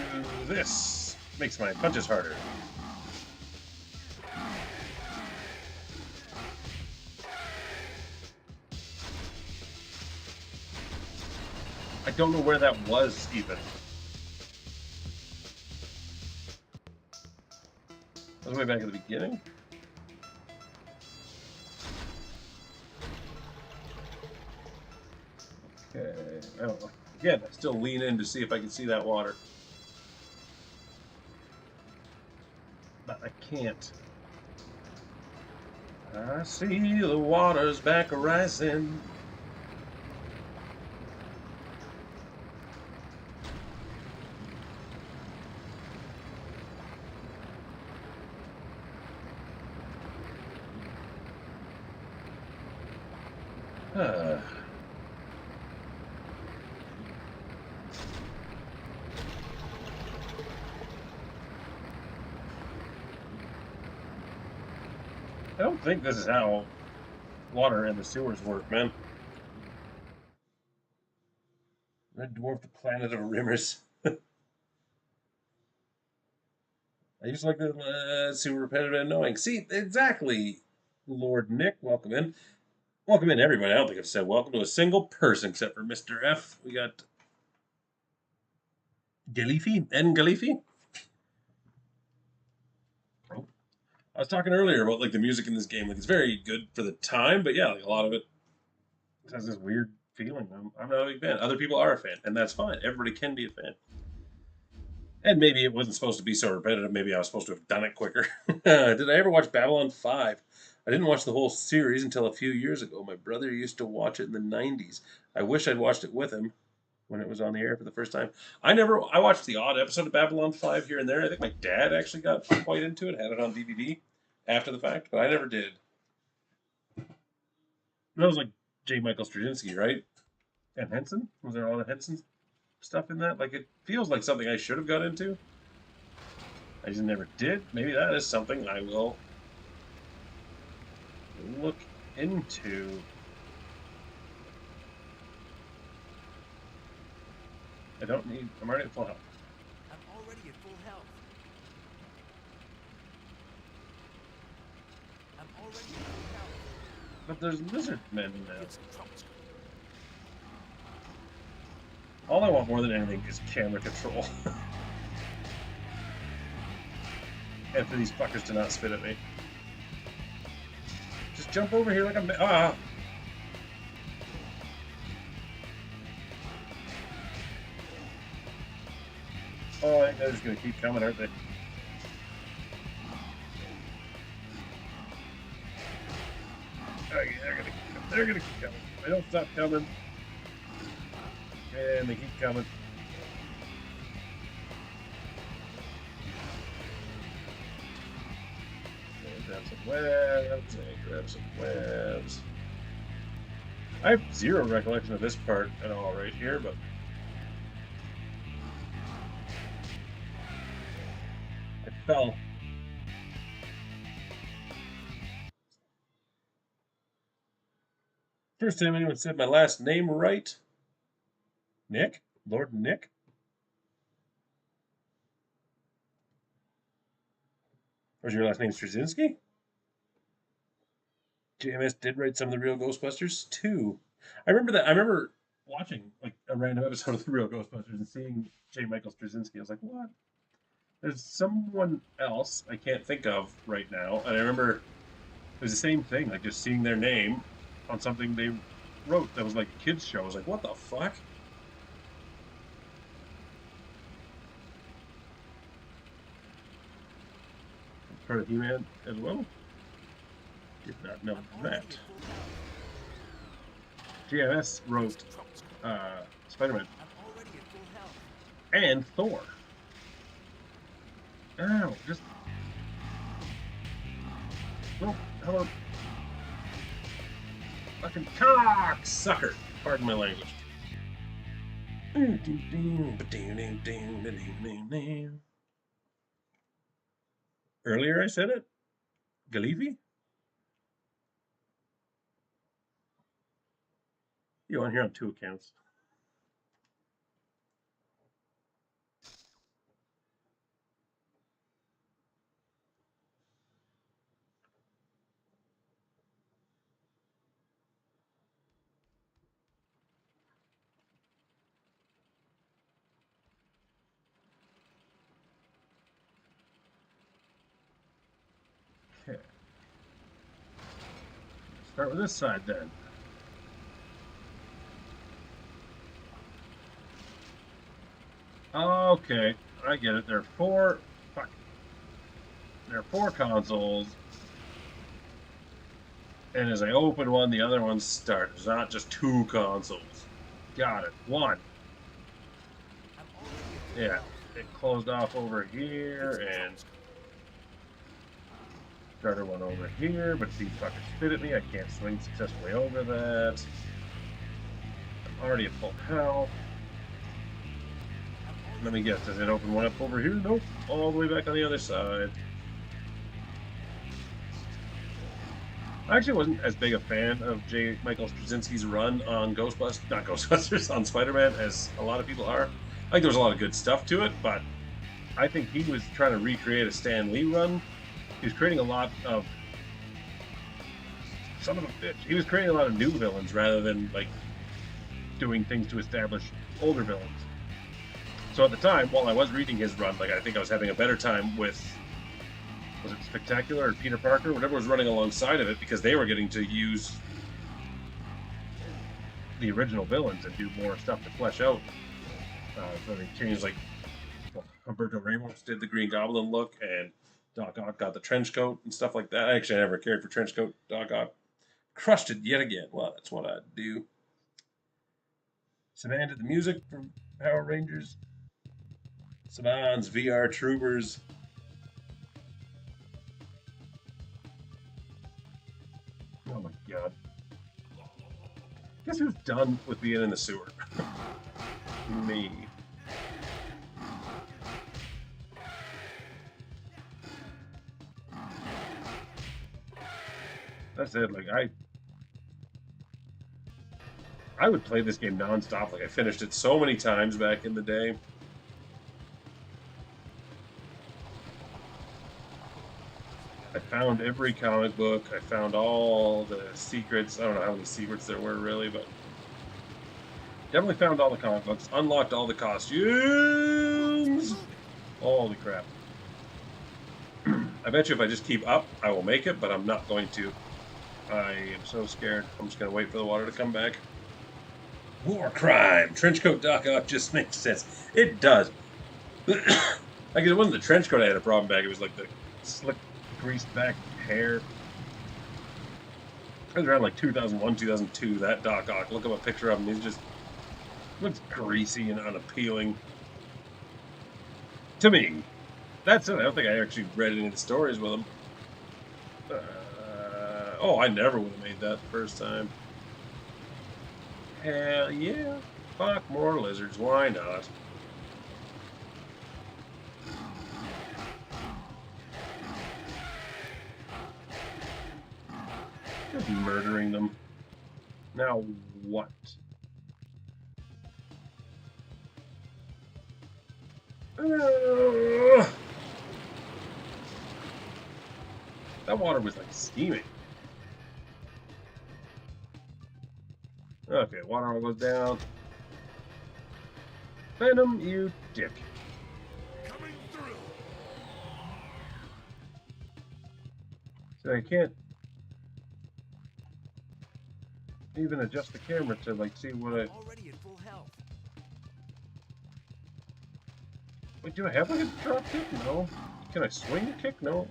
this, makes my punches harder. I don't know where that was, even. That was way back at the beginning? Okay, I don't know. Again, I still lean in to see if I can see that water. But I can't. I see the water's back rising. I don't think this is how water in the sewers work, man. Red Dwarf, the planet of rimmers. I used to like the super repetitive and annoying. See, exactly, Lord Nick. Welcome in. Welcome in, everybody. I don't think I've said welcome to a single person except for Mr. F. We got Galifi. Oh. I was talking earlier about like the music in this game. Like it's very good for the time, but yeah, like a lot of it has this weird feeling. I'm not a big fan. Other people are a fan, and that's fine. Everybody can be a fan. And maybe it wasn't supposed to be so repetitive. Maybe I was supposed to have done it quicker. Did I ever watch Babylon 5? I didn't watch the whole series until a few years ago. My brother used to watch it in the 90s. I wish I'd watched it with him when it was on the air for the first time. I watched the odd episode of Babylon 5 here and there. I think my dad actually got quite into it, had it on DVD after the fact, but I never did. That was like J. Michael Straczynski, right? And Henson? Was there a lot of Henson stuff in that? Like, it feels like something I should have got into. I just never did. Maybe that is something I will look into. I don't need. I'm already at full health. I'm already at full health. I'm already at full health. But there's lizard men now. Get some troubles. All I want more than anything is camera control. And for these fuckers to not spit at me. Just jump over here like I'm. Ah! Oh, I think they're just gonna keep coming, aren't they? Okay, they're gonna keep coming. They don't stop coming. And they keep coming. And grab some webs, and grab some webs. I have zero recollection of this part at all right here, but I fell. First time anyone said my last name right. Nick? Lord Nick? Was your last name Straczynski? JMS did write some of the real Ghostbusters too. I remember that. I remember watching like a random episode of the real Ghostbusters and seeing J. Michael Straczynski. I was like, what? There's someone else I can't think of right now. And I remember it was the same thing, like just seeing their name on something they wrote that was like a kids show. I was like, what the fuck? Part of He-Man as well. Did not know that. GMS wrote Spider-Man and Thor. Ow, just no, hello, fucking cocksucker. Pardon my language. Earlier I said it. Galifi? You on here on 2 accounts. Okay. Start with this side then. Okay, I get it. There are 4. Fuck. There are 4 consoles. And as I open one, the other one starts. It's not just 2 consoles. Got it. 1. Yeah, it closed off over here and started one over here, but these fuckers spit at me. I can't swing successfully over that. I'm already at full health. Let me guess, does it open one up over here? Nope. All the way back on the other side. I actually wasn't as big a fan of J. Michael Straczynski's run on Ghostbusters, on Spider-Man as a lot of people are. I think there was a lot of good stuff to it, but I think he was trying to recreate a Stan Lee run. He was creating a lot of he was creating a lot of new villains rather than like doing things to establish older villains. So at the time, while I was reading his run, like I think I was having a better time with, was it Spectacular or Peter Parker, whatever was running alongside of it, because they were getting to use the original villains and do more stuff to flesh out. So they changed, like, well, Humberto Ramos did the Green Goblin look, and Doc Ock got the trench coat and stuff like that. Actually, I never cared for trench coat. Doc Ock crushed it yet again. Well, that's what I do. Saban did the music for Power Rangers. Saban's VR Troopers. Oh my god. Guess who's done with being in the sewer? Me. That's it. Like I would play this game non-stop. Like I finished it so many times back in the day. I found every comic book. I found all the secrets. I don't know how many secrets there were really, but definitely found all the comic books. Unlocked all the costumes. Holy crap. I bet you if I just keep up, I will make it, but I'm not going to. I am so scared. I'm just going to wait for the water to come back. War crime. Trenchcoat Doc Ock just makes sense. It does. Like, it wasn't the trench coat I had a problem back. It was like the slick, greased back hair. It was around like 2001, 2002, that Doc Ock. Look up a picture of him. He's just looks greasy and unappealing. To me. That's it. I don't think I actually read any of the stories with him. Oh, I never would have made that the first time. Hell yeah. Fuck more lizards. Why not? Just murdering them. Now what? That water was like steaming. Okay, water all goes down. Venom, you dick. Coming through. So I can't even adjust the camera to like see what I. Already at full health. Wait, do I have like a drop kick? No. Can I swing a kick? No.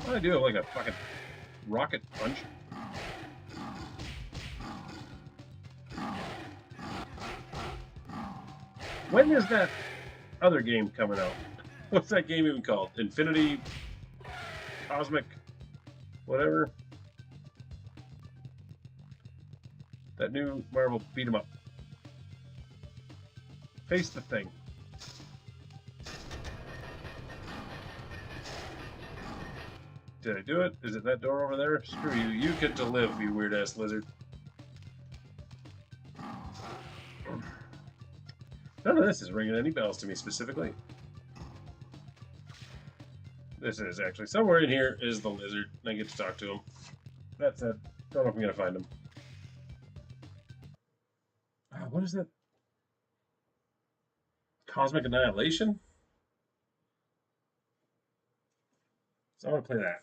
I do have like a fucking rocket punch. When is that other game coming out? What's that game even called? Infinity? Cosmic? Whatever? That new Marvel beat 'em up. Face the thing. Did I do it? Is it that door over there? Screw you. You get to live, you weird-ass lizard. None of this is ringing any bells to me specifically. This is actually. Somewhere in here is the lizard, and I get to talk to him. That's it. Don't know if I'm going to find him. What is that? Cosmic Annihilation? So I want to play that.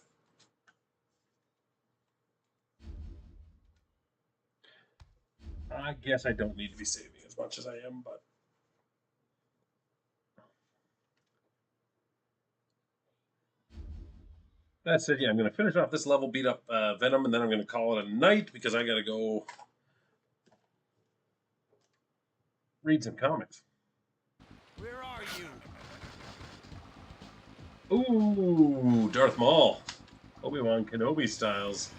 I guess I don't need to be saving as much as I am, but... That said, yeah, I'm going to finish off this level, beat up Venom, and then I'm going to call it a night because I got to go read some comics. Where are you? Ooh, Darth Maul. Obi-Wan Kenobi styles.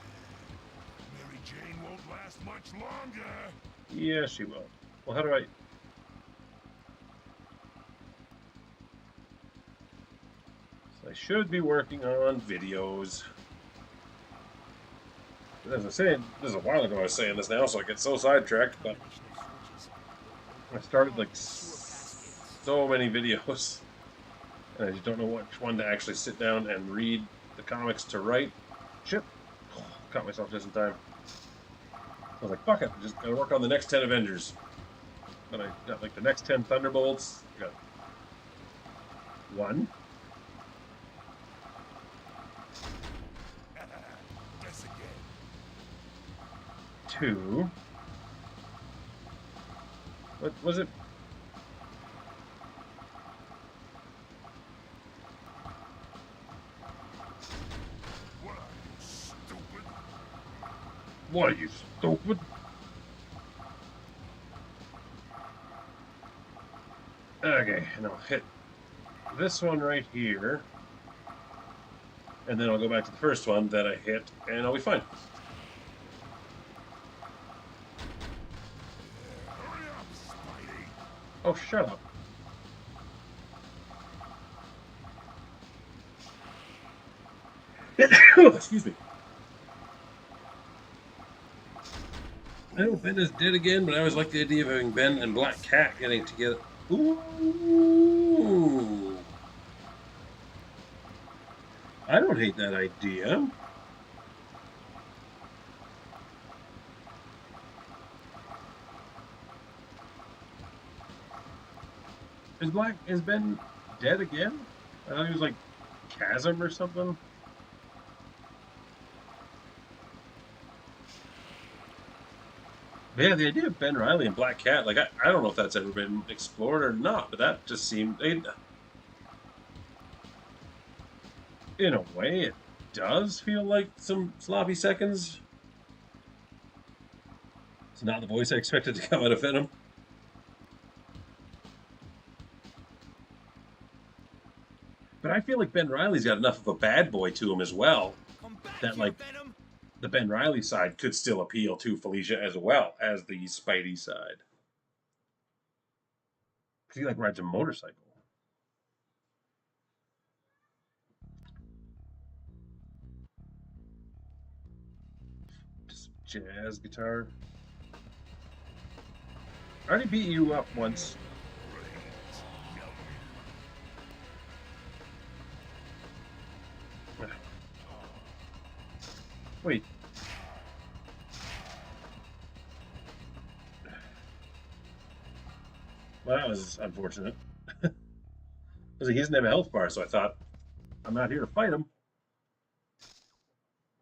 Mary Jane won't last much longer. Yeah, she will. Well, how do I... So I should be working on videos. As I was saying, this is a while ago I was saying this now, so I get so sidetracked, but I started like so many videos, and I just don't know which one to actually sit down and read the comics to write. Shit. Caught myself just in time. I was like, fuck it, just gotta work on the next 10 Avengers. Then I got like the next 10 Thunderbolts. I got 1. Guess again. 2. What was it? What are you, stupid? What are you, stupid? Okay, and I'll hit this one right here. And then I'll go back to the first one that I hit, and I'll be fine. Oh, shut up. Excuse me. I know Ben is dead again, but I always like the idea of having Ben and Black Cat getting together. Ooh. I don't hate that idea. Is Ben dead again? I thought he was like Chasm or something. But yeah, the idea of Ben Reilly and Black Cat, like, I don't know if that's ever been explored or not, but that just seemed, in a way, it does feel like some sloppy seconds. It's not the voice I expected to come out of Venom. But I feel like Ben Reilly's got enough of a bad boy to him as well, that, like, the Ben Reilly side could still appeal to Felicia as well as the Spidey side. Because he, like, rides a motorcycle. Just jazz guitar. I already beat you up once. Wait. Well, that was unfortunate. I was like, he doesn't have a health bar, so I thought, I'm not here to fight him.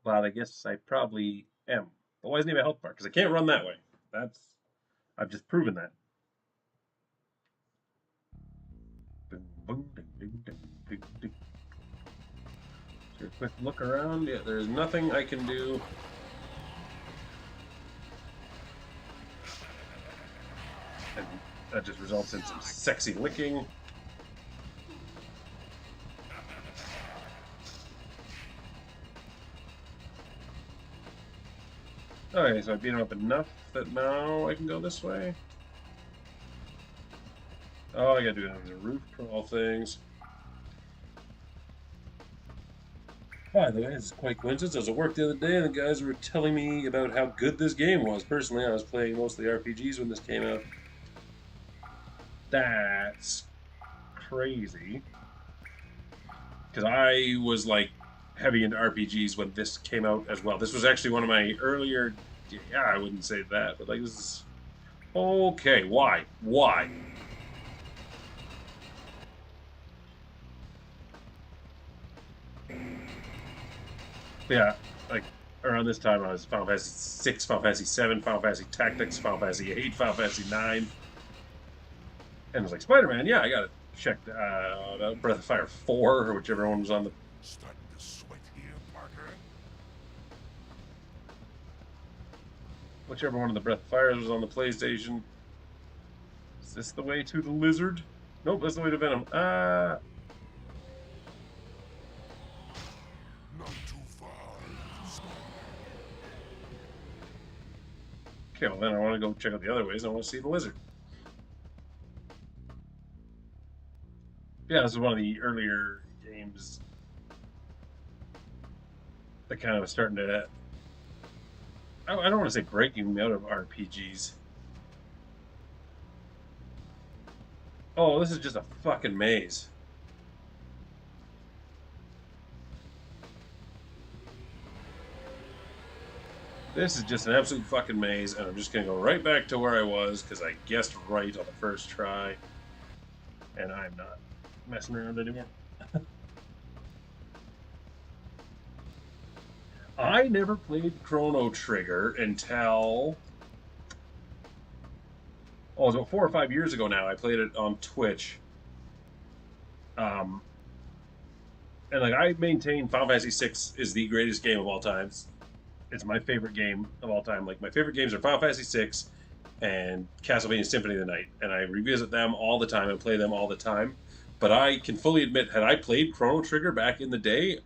But I guess I probably am. But why doesn't he have a health bar? Because I can't run that way. I've just proven that. So a quick look around. Yeah, there's nothing I can do. And that just results in some sexy licking. Okay, so I beat him up enough that now I can go this way. Oh, I gotta do the roof crawl things. By the way, this is quite a coincidence. I was at work the other day and the guys were telling me about how good this game was. Personally, I was playing mostly RPGs when this came out. That's crazy. Because I was like heavy into RPGs when this came out as well. This was actually one of my earlier... Yeah, I wouldn't say that, but like this is... Okay, why? Why? Yeah, like around this time I was Final Fantasy 6, Final Fantasy 7, Final Fantasy Tactics, Final Fantasy 8, Final Fantasy 9. And I was like, Spider-Man, yeah, I gotta check Breath of Fire 4, or whichever one was on the... Starting to sweat here, Parker. Whichever one of the Breath of Fires was on the PlayStation. Is this the way to the lizard? Nope, that's the way to Venom. Not too far. Okay, well then I want to go check out the other ways. I want to see the lizard. Yeah, this is one of the earlier games that kind of was starting to... I don't want to say breaking me out of RPGs. Oh, this is just a fucking maze. This is just an absolute fucking maze, and I'm just going to go right back to where I was, because I guessed right on the first try. And I'm not messing around anymore. I never played Chrono Trigger until... Oh, it was about 4 or 5 years ago now. I played it on Twitch. And like I maintain Final Fantasy VI is the greatest game of all time. It's my favorite game of all time. Like my favorite games are Final Fantasy VI and Castlevania Symphony of the Night. And I revisit them all the time and play them all the time. But I can fully admit, had I played Chrono Trigger back in the day,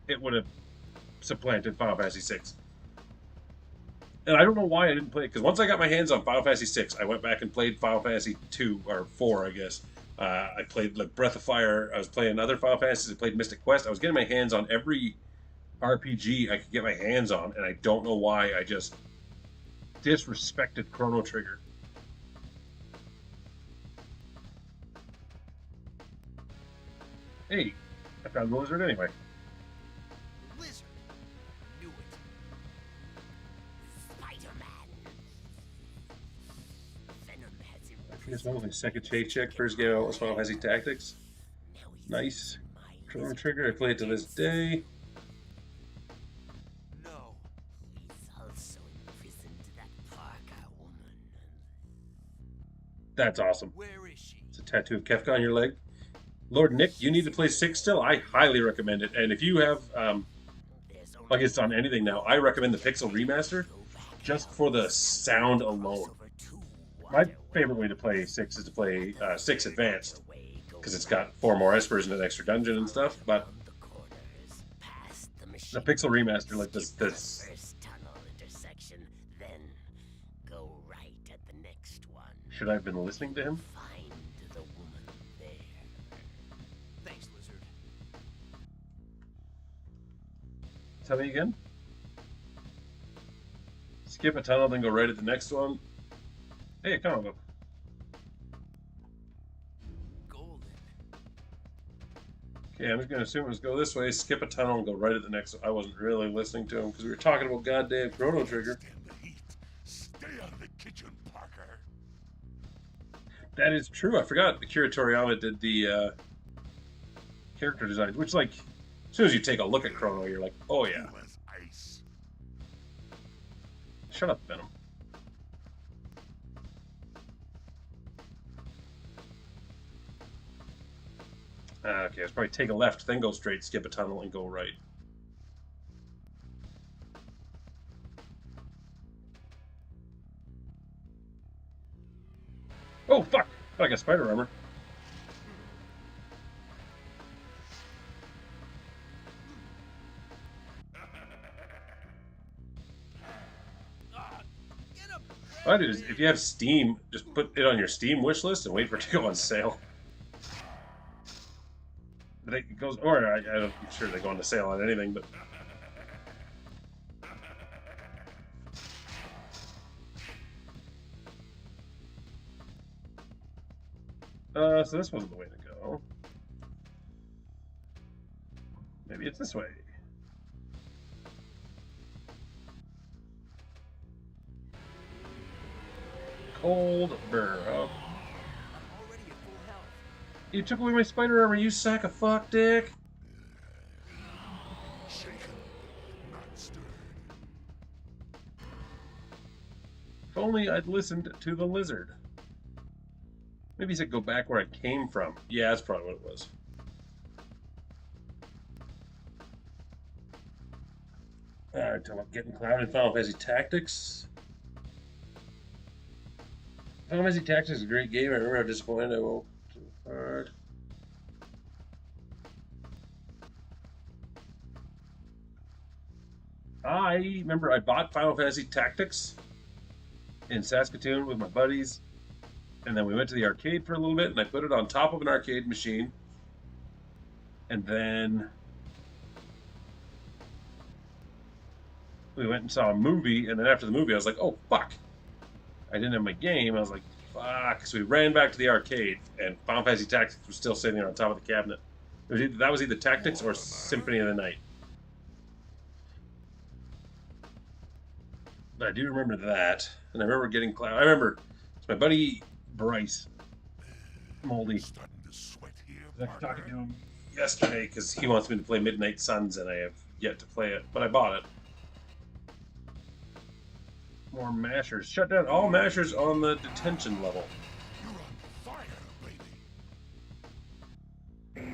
it would have supplanted Final Fantasy VI. And I don't know why I didn't play it, because once I got my hands on Final Fantasy 6, I went back and played Final Fantasy 2 or 4, I guess. I played like Breath of Fire. I was playing other Final Fantasies. I played Mystic Quest. I was getting my hands on every RPG I could get my hands on, and I don't know why I just disrespected Chrono Trigger. Hey, I found the lizard anyway. Lizard. Knew it. Spider-Man. Venom has him. I think this one was my second paycheck. First game out was Final Fantasy Tactics. Nice. Chrono Trigger, I play it to this day. No. He's also imprisoned that Parker woman. That's awesome. Where is she? It's a tattoo of Kefka on your leg. Lord Nick, you need to play 6 still. I highly recommend it. And if you have, like it's on anything now, I recommend the Pixel Remaster just for the sound alone. My favorite way to play 6 is to play 6 Advanced, because it's got 4 more espers and an extra dungeon and stuff. But the Pixel Remaster, like this First tunnel intersection, then go right at the next one. should I have been listening to him? Find the woman there. Thanks, Lizard. Tell me again. Skip a tunnel, then go right at the next one. Hey, a comic book. Golden. Okay, I'm just gonna assume it was go this way, skip a tunnel, and go right at the next one. I wasn't really listening to him because we were talking about goddamn Chrono Trigger. Stand the heat. Stay out of the kitchen, Parker. That is true. I forgot Akira Toriyama did the character designs, which, like, as soon as you take a look at Chrono, you're like, oh yeah. Cool as ice. Shut up, Venom. Okay, let's probably take a left, then go straight, skip a tunnel, and go right. Oh, fuck! I got spider armor. What I do is, if you have Steam, just put it on your Steam wish list and wait for it to go on sale. But it goes, or I'm sure they go on sale on anything, but. So this wasn't the way to go. Maybe it's this way. Cold burr. Oh. I'm already at full health. You took away my spider armor, you sack of fuck, dick. Shaken, not stirred. If only I'd listened to the lizard. Maybe he said go back where I came from. Yeah, that's probably what it was. Alright, talking about getting clouded in Final Fantasy Tactics. Final Fantasy Tactics is a great game. I remember how disappointed I was. Too hard. I remember I bought Final Fantasy Tactics in Saskatoon with my buddies, and then we went to the arcade for a little bit, and I put it on top of an arcade machine, and then we went and saw a movie, and then after the movie I was like, oh fuck, I didn't have my game. I was like, fuck. So we ran back to the arcade, and Final Fantasy Tactics was still sitting there on top of the cabinet. That was either Tactics or Symphony of the Night. But I do remember that, and I remember getting cloud. I remember it's my buddy Bryce Moldy. Starting to sweat here, I was Parker. talking to him yesterday because he wants me to play Midnight Suns, and I have yet to play it, but I bought it. More mashers. Shut down all mashers on the detention level. You're on fire, baby.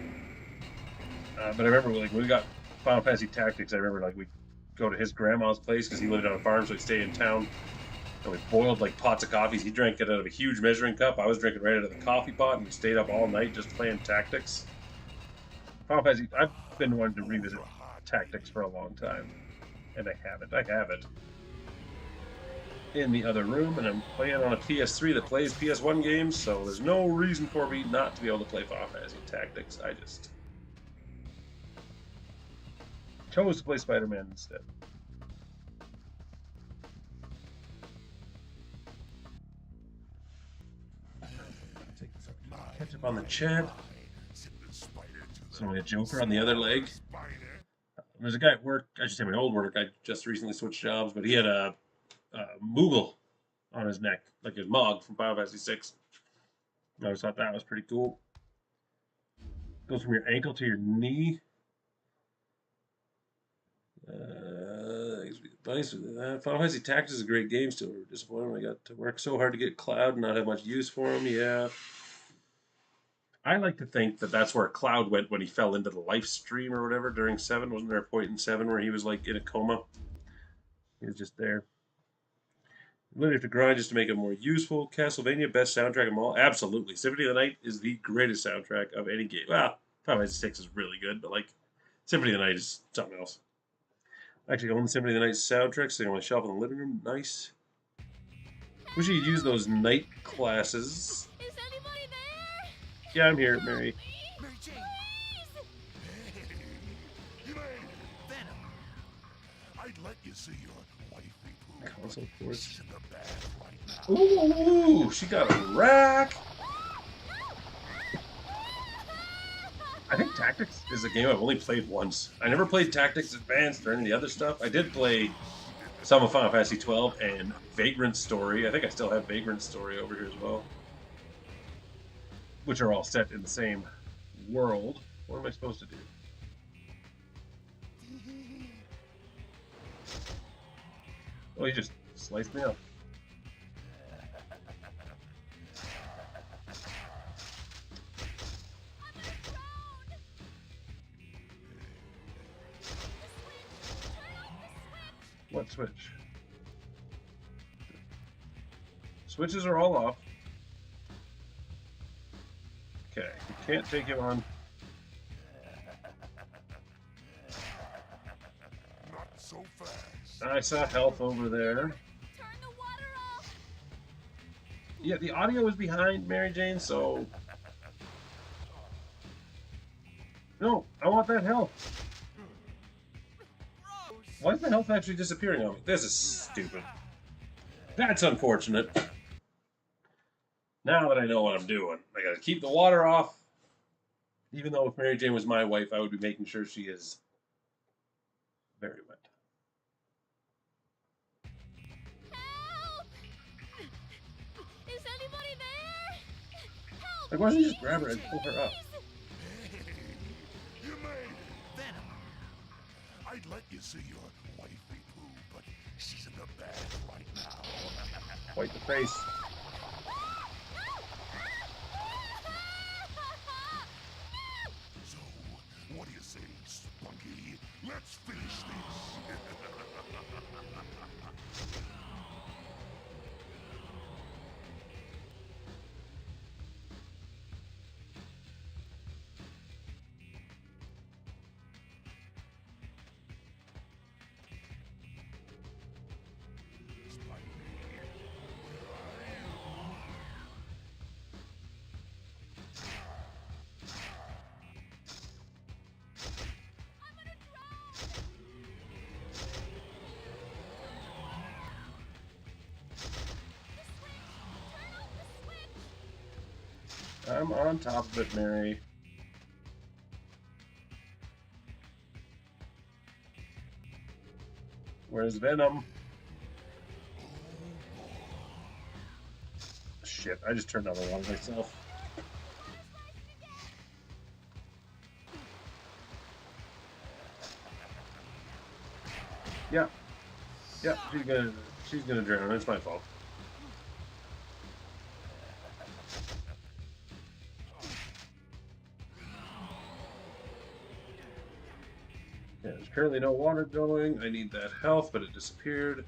But I remember, like, when we got Final Fantasy Tactics, I remember, like, we'd go to his grandma's place because he lived on a farm, so he'd stay in town. And we boiled, like, pots of coffees. He drank it out of a huge measuring cup. I was drinking right out of the coffee pot, and we stayed up all night just playing Tactics. Final Fantasy, I've been wanting to revisit Tactics for a long time. And I have it. in the other room, and I'm playing on a PS3 that plays PS1 games, so there's no reason for me not to be able to play Final Fantasy Tactics. I just chose to play Spider-Man instead. Catch up on the chat. So we got Joker on the other leg. There's a guy at work, I should say my old work, I just recently switched jobs, but he had a Moogle on his neck, like his Mog from Final Fantasy 6. I always thought that was pretty cool. Goes from your ankle to your knee. Nice. Final Fantasy Tactics is a great game still. We're disappointed I got to work so hard to get Cloud and not have much use for him. Yeah. I like to think that that's where Cloud went when he fell into the life stream or whatever during 7. Wasn't there a point in 7 where he was like in a coma? He was just there. Literally have to grind just to make it more useful. Castlevania, best soundtrack of them all? Absolutely. Symphony of the Night is the greatest soundtrack of any game. Well, Final Fantasy 6 is really good, but like Symphony of the Night is something else. I actually own the Symphony of the Night soundtrack sitting on my shelf in the living room. Nice. Wish you could use those night classes. Is anybody there? Yeah, I'm here, Mary. Mary Jane! You made it! Venom! I'd let you see your wifey poo. Console ports. She's in the bath right now. Ooh, she got a rack. I think Tactics is a game I've only played once. I never played Tactics Advanced or any of the other stuff. I did play some of Final Fantasy 12 and Vagrant Story. I think I still have Vagrant Story over here as well. Which are all set in the same world. What am I supposed to do? Oh, you just sliced me up. What switch? Switches are all off. Okay, you can't take him on. Not so fast. I saw health over there. Turn the water off. Yeah, the audio is behind Mary Jane, so... No, I want that health. Why is the health actually disappearing on me? This is stupid. That's unfortunate. Now that I know what I'm doing, I gotta keep the water off. Even though if Mary Jane was my wife, I would be making sure she is very wet. Help! Is anybody there? Help! Like, why don't you just grab her and pull her up? You made it! Venom! I'd let you see your wifey poo, but she's in the bath right now. Wipe the face. So, what do you say, Spunky? Let's finish this. I'm on top of it, Mary. Where's Venom? Shit, I just turned on the water myself. Yeah. Yeah, she's gonna drown. It's my fault. Yeah, there's currently no water going. I need that health, but it disappeared.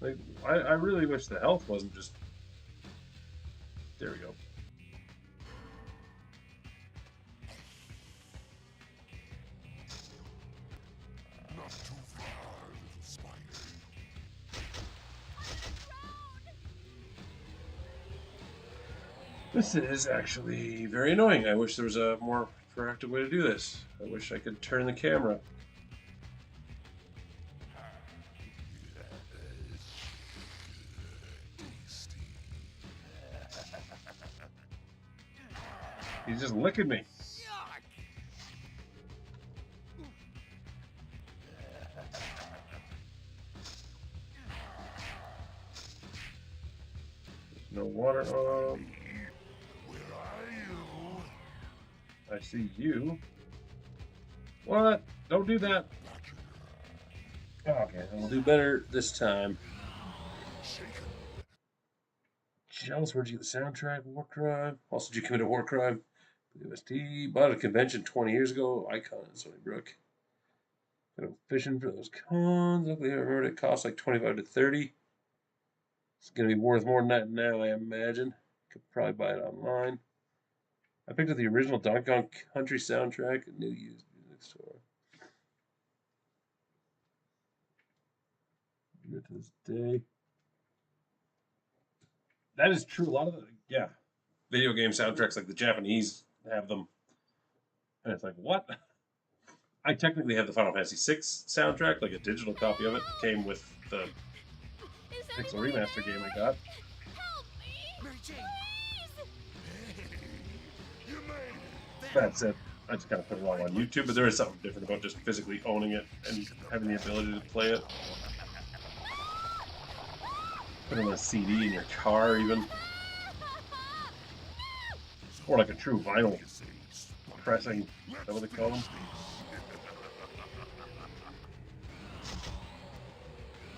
Like, I really wish the health wasn't just... There we go. Not too far, little spider. This is actually very annoying. I wish there was a more proactive way to do this. I wish I could turn the camera. He's just licking me. There's no water on. Where are you? I see you. What? Don't do that. Okay, I'll do better this time. Jealous, where'd you get the soundtrack? War crime. Also, did you commit a war crime? USD. Bought at a convention 20 years ago. Icon in Sunnybrook. Been fishing for those cons. Luckily, I remember it cost like 25 to 30. It's gonna be worth more than that now, I imagine. Could probably buy it online. I picked up the original Donkey Kong Country soundtrack at New Used Music Store. Here to this day. That is true. A lot of the video game soundtracks, like the Japanese, have them, and it's like, what? I technically have the Final Fantasy VI soundtrack, like a digital copy of it came with the Pixel Remaster game I got. Mary Jane. That's it. I just kind of put it all on YouTube, but there is something different about just physically owning it and having the ability to play it. Put it on a CD in your car, even. Or like a true vinyl pressing. Is that what they call them?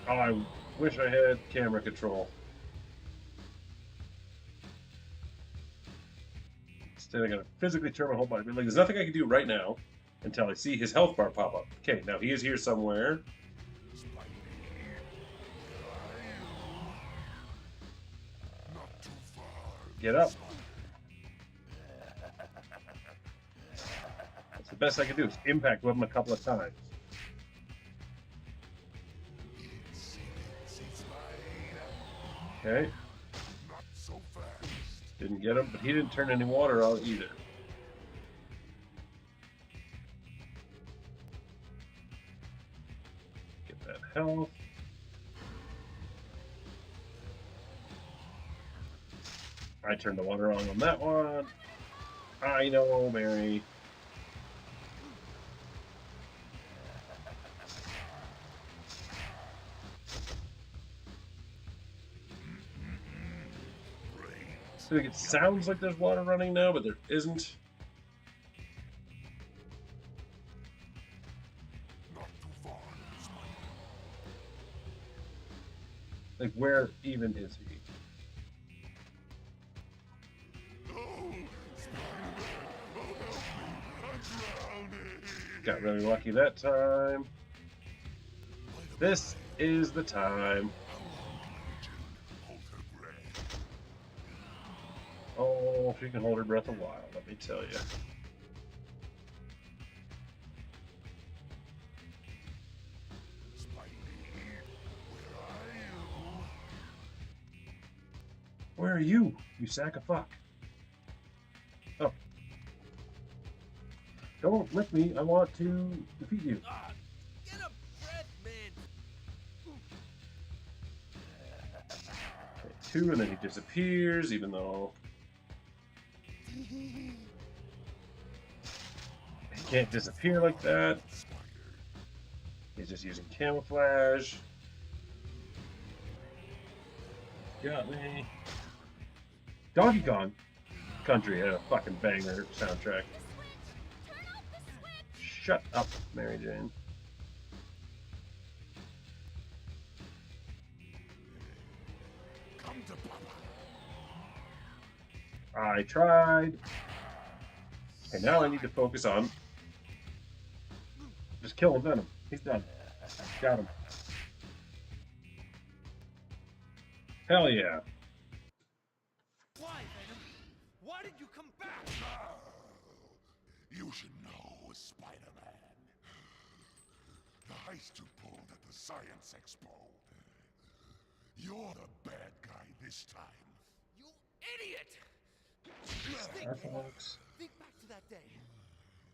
Oh, I wish I had camera control. Instead, I gotta physically turn my whole body. Like, there's nothing I can do right now until I see his health bar pop up. Okay, now he is here somewhere. Get up. That's the best I can do is impact with him a couple of times. Okay. Didn't get him, but he didn't turn any water on either. Get that health. I turned the water on that one. I know, Mary. I think it sounds like there's water running now, but there isn't. Like, where even is he? Got really lucky that time. This is the time. Oh, she can hold her breath a while, let me tell you. Where are you, you sack of fuck? Oh. Don't lick me, I want to defeat you. Get a breath, man. Okay, 2, and then he disappears, even though... He can't disappear like that. He's just using camouflage. Got me. Donkey Kong Country had a fucking banger soundtrack. Shut up, Mary Jane. Come to Papa. I tried. And now I need to focus on just killing Venom. He's done. Got him. Hell yeah. Why, Venom? Why did you come back? You should know, Spider-Man. The heist you pulled at the Science Expo. You're the bad guy this time. You idiot! Folks. Think back to that day.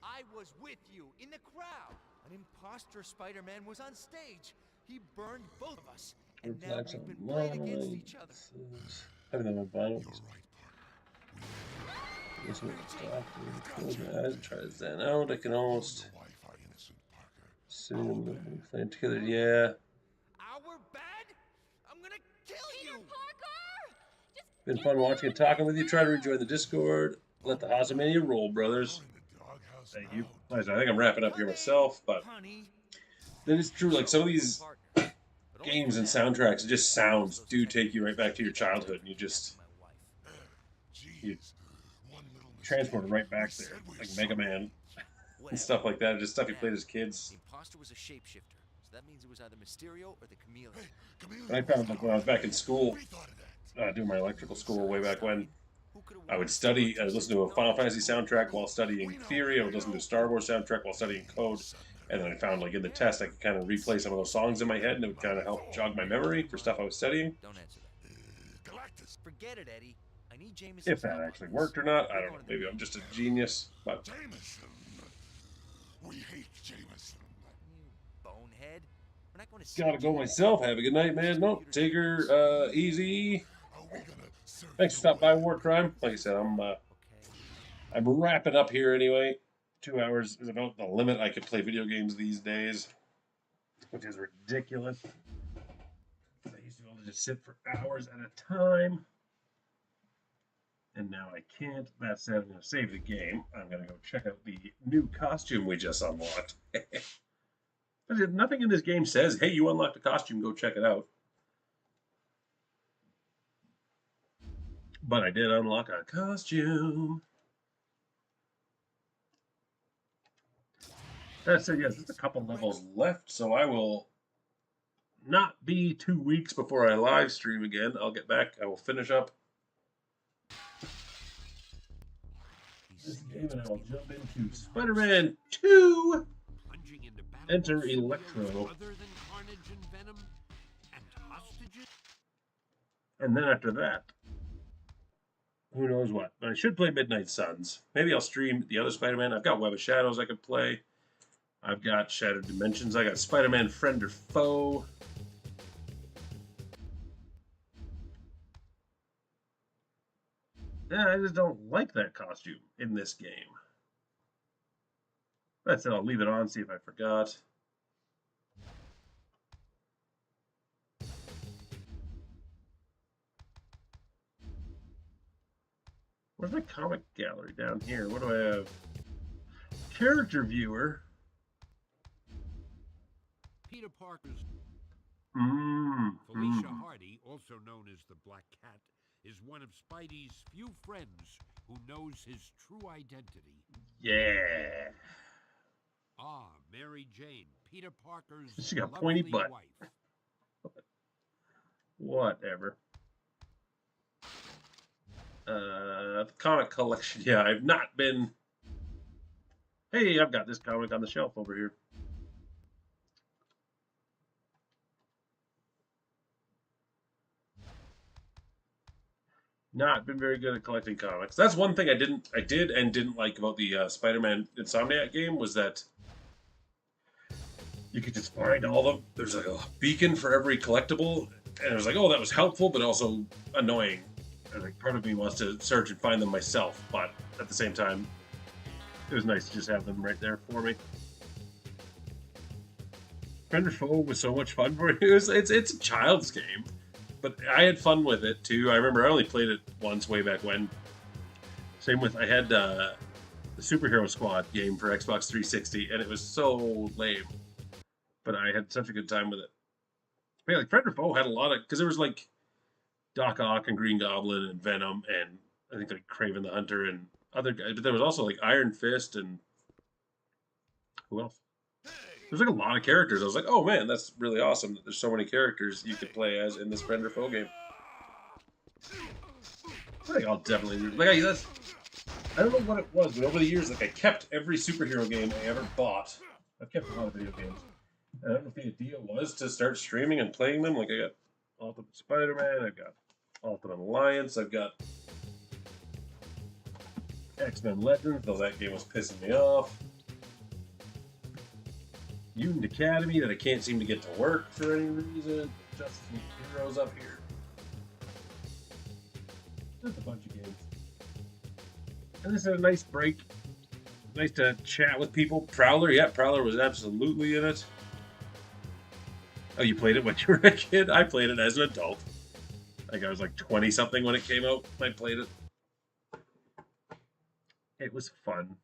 I was with you in the crowd. An imposter Spider-Man was on stage. He burned both of us. And now we've been playing against each other. Having them in vinyl. You're right, Parker. This one stop. Close my eyes and try to zen out. I can almost The Wi-Fi innocent, Parker. assume that we're playing together. Yeah. Our bad? I'm gonna kill you! Been fun watching and talking with you. Try to rejoin the Discord. Let the Haussmann roll, brothers. In the doghouse Thank now. you. Nice. I think I'm wrapping up here myself, but Honey. that is true. Like some of these games and soundtracks, just sounds do take you right back to your childhood, and you just you One little mistake. transport right back there, like Mega Man and stuff like that. Just stuff you played as kids. The imposter was a shapeshifter, so that means it was either Mysterio or the Chameleon. And I found like when I was back in school, We thought of that. doing my electrical school way back when, Who could've I would study. I would listen to a Final Fantasy soundtrack while studying theory. I would listen to a Star Wars soundtrack while studying code. And then I found, like, in the test, I could kind of replay some of those songs in my head, and it would kind of help jog my memory for stuff I was studying. Don't answer that. Galactus. Forget it, Eddie. I need Jameson. If that actually worked or not, I don't know. Maybe I'm just a genius. But Jameson. We hate Jameson. You bonehead. We're not going to gotta go myself. Have a good night, man. No, take her easy. Are we gonna serve Thanks for stopping by, War Crime. Like I said, I'm wrapping up here anyway. 2 hours is about the limit I could play video games these days, which is ridiculous. I used to be able to just sit for hours at a time, and now I can't. That said, I'm going to save the game. I'm going to go check out the new costume we just unlocked. Nothing in this game says, hey, you unlocked a costume, go check it out. But I did unlock a costume. That said, yes, there's a couple levels left, so I will not be 2 weeks before I live stream again. I'll get back. I will finish up this game, and I will jump into Spider-Man 2. Plunging into battle Enter with Electro. superheroes Other than Carnage and Venom and hostages. And then after that, who knows what. But I should play Midnight Suns. Maybe I'll stream the other Spider-Man. I've got Web of Shadows I could play. I've got Shattered Dimensions. I got Spider-Man Friend or Foe. Yeah, I just don't like that costume in this game. That's it. I'll leave it on, see if I forgot. Where's my comic gallery down here? What do I have? Character viewer. Peter Parker's Mmm. Felicia Hardy, also known as the Black Cat, is one of Spidey's few friends who knows his true identity. Yeah. Ah, Mary Jane, Peter Parker's She got a pointy lovely butt. wife. Whatever. The comic collection. Yeah, I've not been. Hey, I've got this comic on the shelf over here. Not been very good at collecting comics. That's one thing I did and didn't like about the Spider-Man Insomniac game was that you could just find all of them. There's like a beacon for every collectible, and it was like, oh, that was helpful, but also annoying. And like part of me wants to search and find them myself, but at the same time, it was nice to just have them right there for me. Friend or Foe was so much fun for you. It's a child's game, but I had fun with it too. I remember I only played it once way back when. Same with I had the Superhero Squad game for Xbox 360, and it was so lame, but I had such a good time with it. But yeah, like Friend or Foe had a lot of because there was like Doc Ock and Green Goblin and Venom and I think like Kraven the Hunter and other guys, but there was also like Iron Fist and who else? There's like a lot of characters. I was like, oh man, that's really awesome that there's so many characters you could play as in this Friend or Foe game. I think I'll definitely like I don't know what it was, but over the years, like I kept every superhero game I ever bought. I've kept a lot of video games. And I don't know if the idea was to start streaming and playing them. Like I got Ultimate Spider-Man, I've got Ultimate Alliance, I've got X-Men Legends, though that game was pissing me off. Mutant Academy that I can't seem to get to work for any reason. Justice League Heroes up here. Just a bunch of games. And this is a nice break. Nice to chat with people. Prowler, yeah, Prowler was absolutely in it. Oh, you played it when you were a kid? I played it as an adult. Like I was like 20 something when it came out. I played it. It was fun.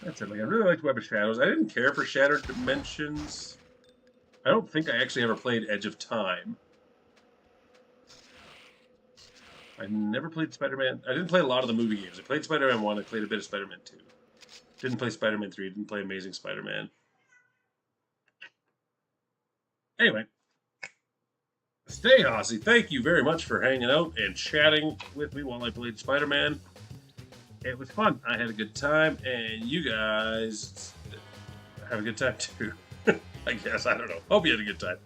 That's it. Like I really liked Web of Shadows. I didn't care for Shattered Dimensions. I don't think I actually ever played Edge of Time. I never played Spider-Man. I didn't play a lot of the movie games. I played Spider-Man 1. I played a bit of Spider-Man 2. Didn't play Spider-Man 3. Didn't play Amazing Spider-Man. Anyway. Stay Hossy. Thank you very much for hanging out and chatting with me while I played Spider-Man. It was fun. I had a good time, and you guys have a good time too. I guess. I don't know. Hope you had a good time.